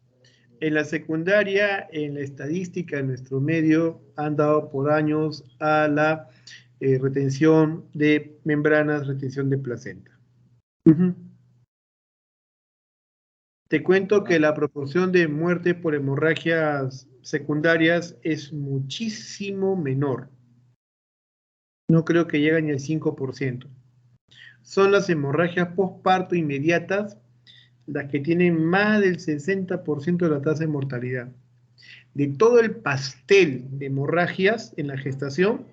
En la secundaria, en la estadística, en nuestro medio, han dado por años a la retención de membranas, retención de placenta. Te cuento que la proporción de muerte por hemorragias secundarias es muchísimo menor. No creo que llegue ni al 5%. Son las hemorragias postparto inmediatas las que tienen más del 60% de la tasa de mortalidad. De todo el pastel de hemorragias en la gestación,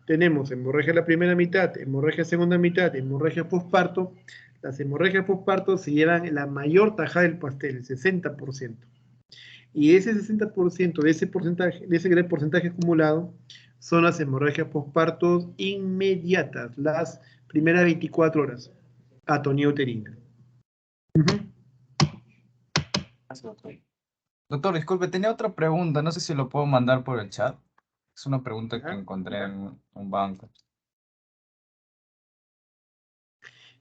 tenemos hemorragia la primera mitad, hemorragia segunda mitad, hemorragia postparto. Las hemorragias postparto se llevan la mayor tajada del pastel, el 60%. Y ese 60%, de ese gran porcentaje acumulado, son las hemorragias postpartos inmediatas, las primeras 24 horas, atonía uterina. Doctor, disculpe, tenía otra pregunta, no sé si lo puedo mandar por el chat. Es una pregunta que encontré en un banco.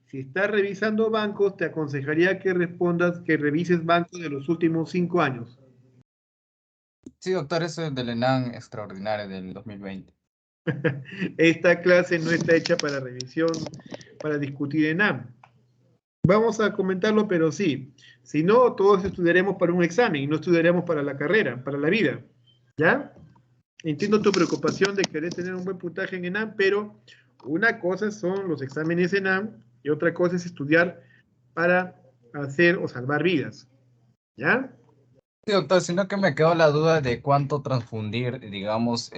Si estás revisando bancos, te aconsejaría que respondas que revises bancos de los últimos 5 años. Sí, doctor, eso es del ENAM extraordinario del 2020. Esta clase no está hecha para revisión, para discutir ENAM. Vamos a comentarlo, pero sí. Si no, todos estudiaremos para un examen y no estudiaremos para la carrera, para la vida. ¿Ya? Entiendo tu preocupación de querer tener un buen puntaje en ENAM, pero una cosa son los exámenes ENAM y otra cosa es estudiar para hacer o salvar vidas. ¿Ya? Sí, doctor, sino que me quedó la duda de cuánto transfundir, digamos,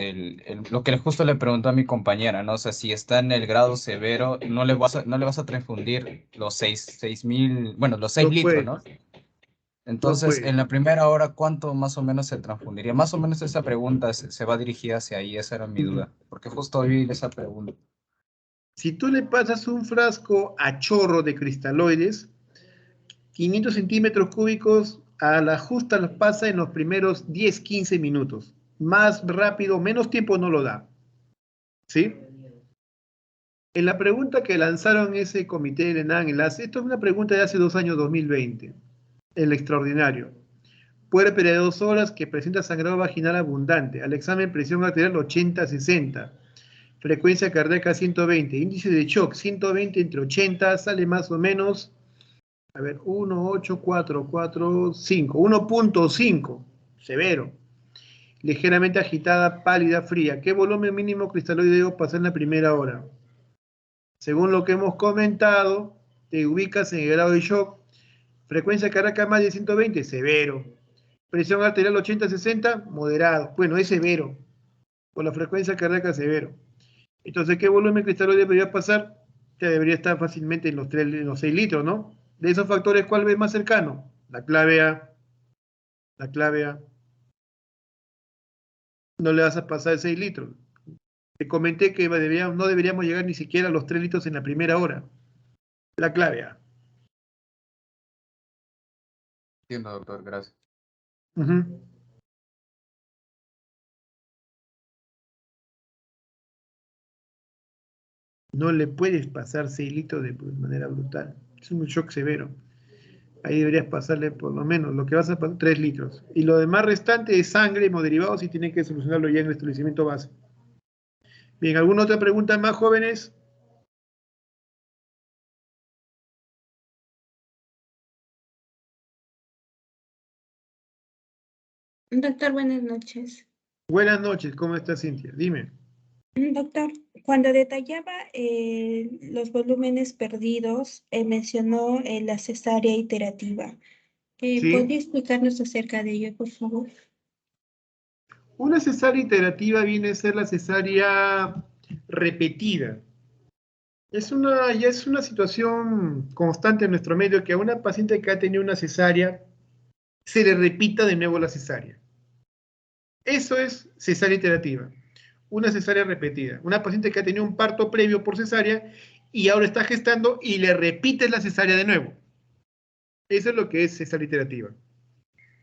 lo que justo le preguntó a mi compañera, ¿no? O sea, si está en el grado severo, no le vas a transfundir los 6.000, bueno, los 6 No litros, puede, ¿no? no Entonces, puede. en la primera hora, ¿cuánto más o menos se transfundiría? Más o menos esa pregunta se va dirigida hacia ahí, esa era mi duda, porque justo vi esa pregunta. Si tú le pasas un frasco a chorro de cristaloides, 500 centímetros cúbicos a la justa los pasa en los primeros 10-15 minutos. Más rápido, menos tiempo no lo da. ¿Sí? En la pregunta que lanzaron ese comité de ENAM, esto es una pregunta de hace 2 años, 2020, el extraordinario. Puerpe de 2 horas que presenta sangrado vaginal abundante. Al examen presión arterial 80-60. Frecuencia cardíaca 120. Índice de shock 120 entre 80. Sale más o menos, a ver, 1.5. Severo. Ligeramente agitada, pálida, fría. ¿Qué volumen mínimo cristaloide debo pasar en la primera hora? Según lo que hemos comentado, te ubicas en el grado de shock. Frecuencia cardíaca más de 120, severo. Presión arterial 80-60, moderado. Bueno, es severo. Por la frecuencia cardíaca, severo. Entonces, ¿qué volumen cristaloide debería pasar? Ya debería estar fácilmente en los 6 litros, ¿no? De esos factores, ¿cuál ves más cercano? La clave A. La clave A. No le vas a pasar 6 litros. Te comenté que no deberíamos llegar ni siquiera a los 3 litros en la primera hora. La clave A. Entiendo, doctor, gracias. No le puedes pasar 6 litros de manera brutal. Es un shock severo. Ahí deberías pasarle por lo menos lo que vas a pasar 3 litros. Y lo demás restante es sangre, hemoderivados y tienen que solucionarlo ya en el establecimiento base. Bien, ¿alguna otra pregunta más, jóvenes? Doctor, buenas noches. Buenas noches, ¿cómo está Cintia? Dime. Doctor, cuando detallaba los volúmenes perdidos, mencionó la cesárea iterativa. Sí. ¿Podría explicarnos acerca de ello, por favor? Una cesárea iterativa viene a ser la cesárea repetida. Ya es una situación constante en nuestro medio que a una paciente que ha tenido una cesárea se le repita de nuevo la cesárea. Eso es cesárea iterativa. Una cesárea repetida. Una paciente que ha tenido un parto previo por cesárea y ahora está gestando y le repites la cesárea de nuevo. Eso es lo que es cesárea iterativa.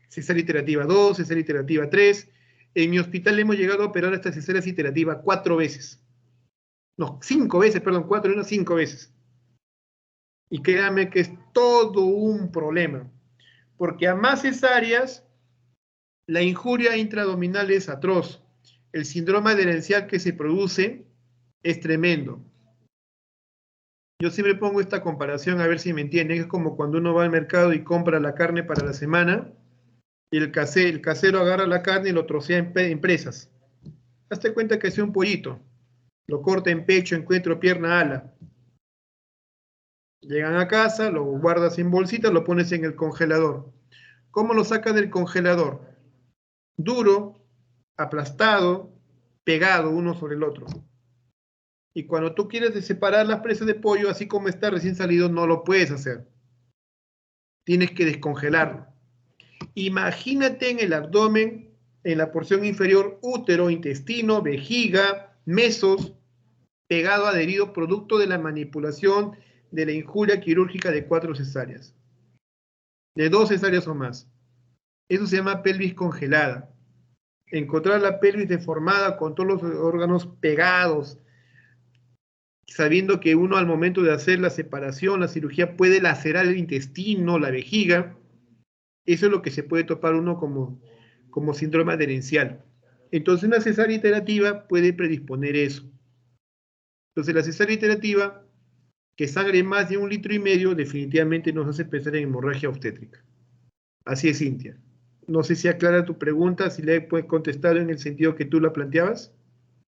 Cesárea iterativa 2, cesárea iterativa 3. En mi hospital hemos llegado a operar esta cesárea iterativa 4 veces. No, 5 veces, perdón, 4 y no 5 veces. Y créanme que es todo un problema. Porque a más cesáreas, la injuria intraabdominal es atroz. El síndrome adherencial que se produce es tremendo. Yo siempre pongo esta comparación a ver si me entienden. Es como cuando uno va al mercado y compra la carne para la semana y el casero agarra la carne y lo trocea en presas. Hazte cuenta que es un pollito. Lo corta en pecho, encuentro, pierna, ala. Llegan a casa, lo guardas en bolsita, lo pones en el congelador. ¿Cómo lo sacas del congelador? Duro, aplastado, pegado uno sobre el otro. Y cuando tú quieres separar las presas de pollo, así como está recién salido, no lo puedes hacer. Tienes que descongelarlo. Imagínate en el abdomen, en la porción inferior, útero, intestino, vejiga, mesos, pegado, adherido, producto de la manipulación de la injuria quirúrgica de 4 cesáreas. De 2 cesáreas o más. Eso se llama pelvis congelada. Encontrar la pelvis deformada con todos los órganos pegados, sabiendo que uno al momento de hacer la separación, la cirugía, puede lacerar el intestino, la vejiga. Eso es lo que se puede topar uno como síndrome adherencial. Entonces una cesárea iterativa puede predisponer eso. Entonces la cesárea iterativa que sangre más de 1,5 litros definitivamente nos hace pensar en hemorragia obstétrica. Así es, Cintia. No sé si aclara tu pregunta, si le puedes contestar en el sentido que tú la planteabas.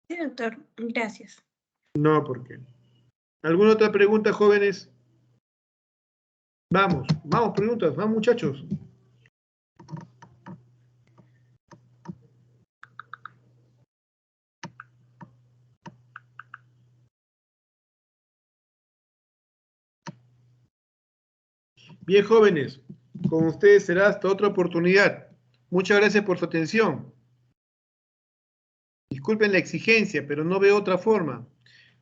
Sí, doctor. Gracias. No, ¿por qué? ¿Alguna otra pregunta, jóvenes? Vamos, preguntas, vamos, muchachos. Bien, jóvenes, con ustedes será hasta otra oportunidad. Muchas gracias por su atención. Disculpen la exigencia, pero no veo otra forma.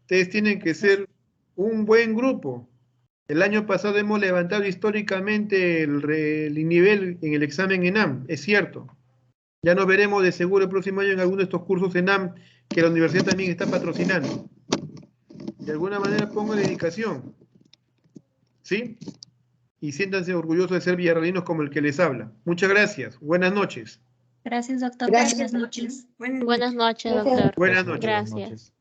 Ustedes tienen que ser un buen grupo. El año pasado hemos levantado históricamente el nivel en el examen ENAM, es cierto. Ya nos veremos de seguro el próximo año en alguno de estos cursos ENAM que la universidad también está patrocinando. De alguna manera pongan dedicación. ¿Sí? Y siéntanse orgullosos de ser villarrealinos como el que les habla. Muchas gracias. Buenas noches. Gracias, doctor. Gracias. Buenas noches. Buenas noches, doctor. Buenas noches. Gracias.